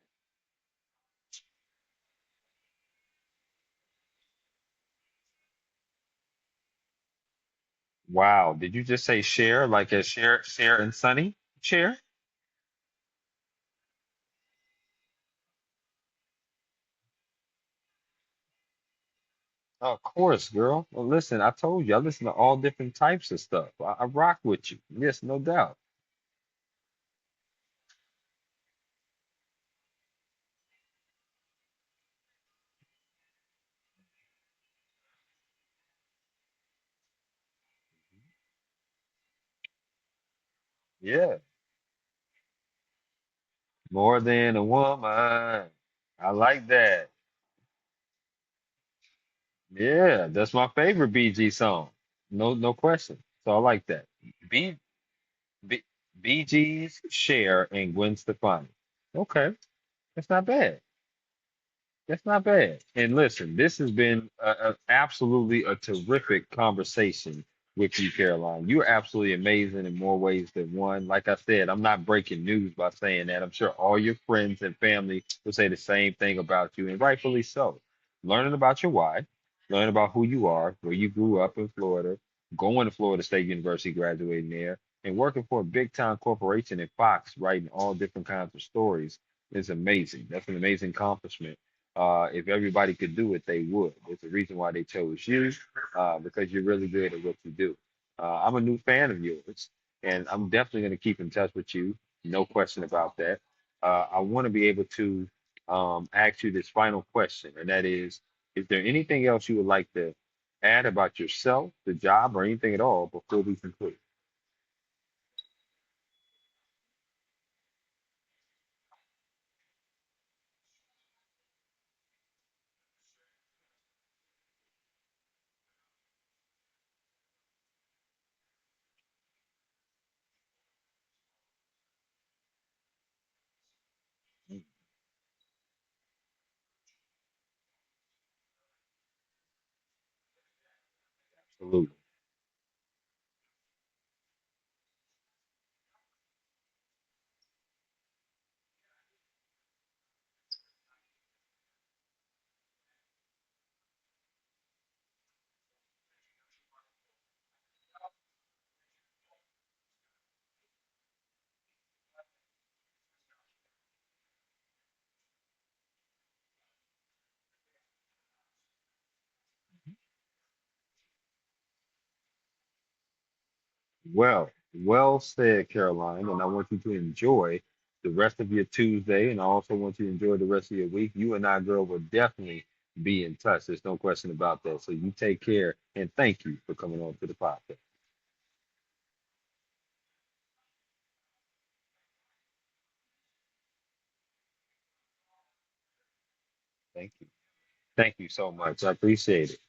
S1: Wow. Did you just say share like a share and Sunny? Share? Of course, girl. Well, listen, I told you, I listen to all different types of stuff. I rock with you. Yes, no doubt. Yeah. More than a woman. I like that. Yeah, that's my favorite BG song. No, no question. So I like that. B, B, BG's Share and Gwen Stefani. Okay, that's not bad. That's not bad. And listen, this has been absolutely a terrific conversation with you, Caroline. You're absolutely amazing in more ways than one. Like I said, I'm not breaking news by saying that. I'm sure all your friends and family will say the same thing about you, and rightfully so. Learning about your why, learning about who you are, where you grew up in Florida, going to Florida State University, graduating there, and working for a big time corporation at Fox, writing all different kinds of stories is amazing. That's an amazing accomplishment. If everybody could do it, they would. There's a reason why they chose you, because you're really good at what you do. I'm a new fan of yours, and I'm definitely going to keep in touch with you. No question about that. I want to be able to ask you this final question, and that is there anything else you would like to add about yourself, the job, or anything at all before we conclude? Absolutely. Well said, Caroline. And I want you to enjoy the rest of your Tuesday, and I also want you to enjoy the rest of your week. You and I, girl, will definitely be in touch. There's no question about that. So you take care, and thank you for coming on to the podcast. Thank you. Thank you so much. I appreciate it.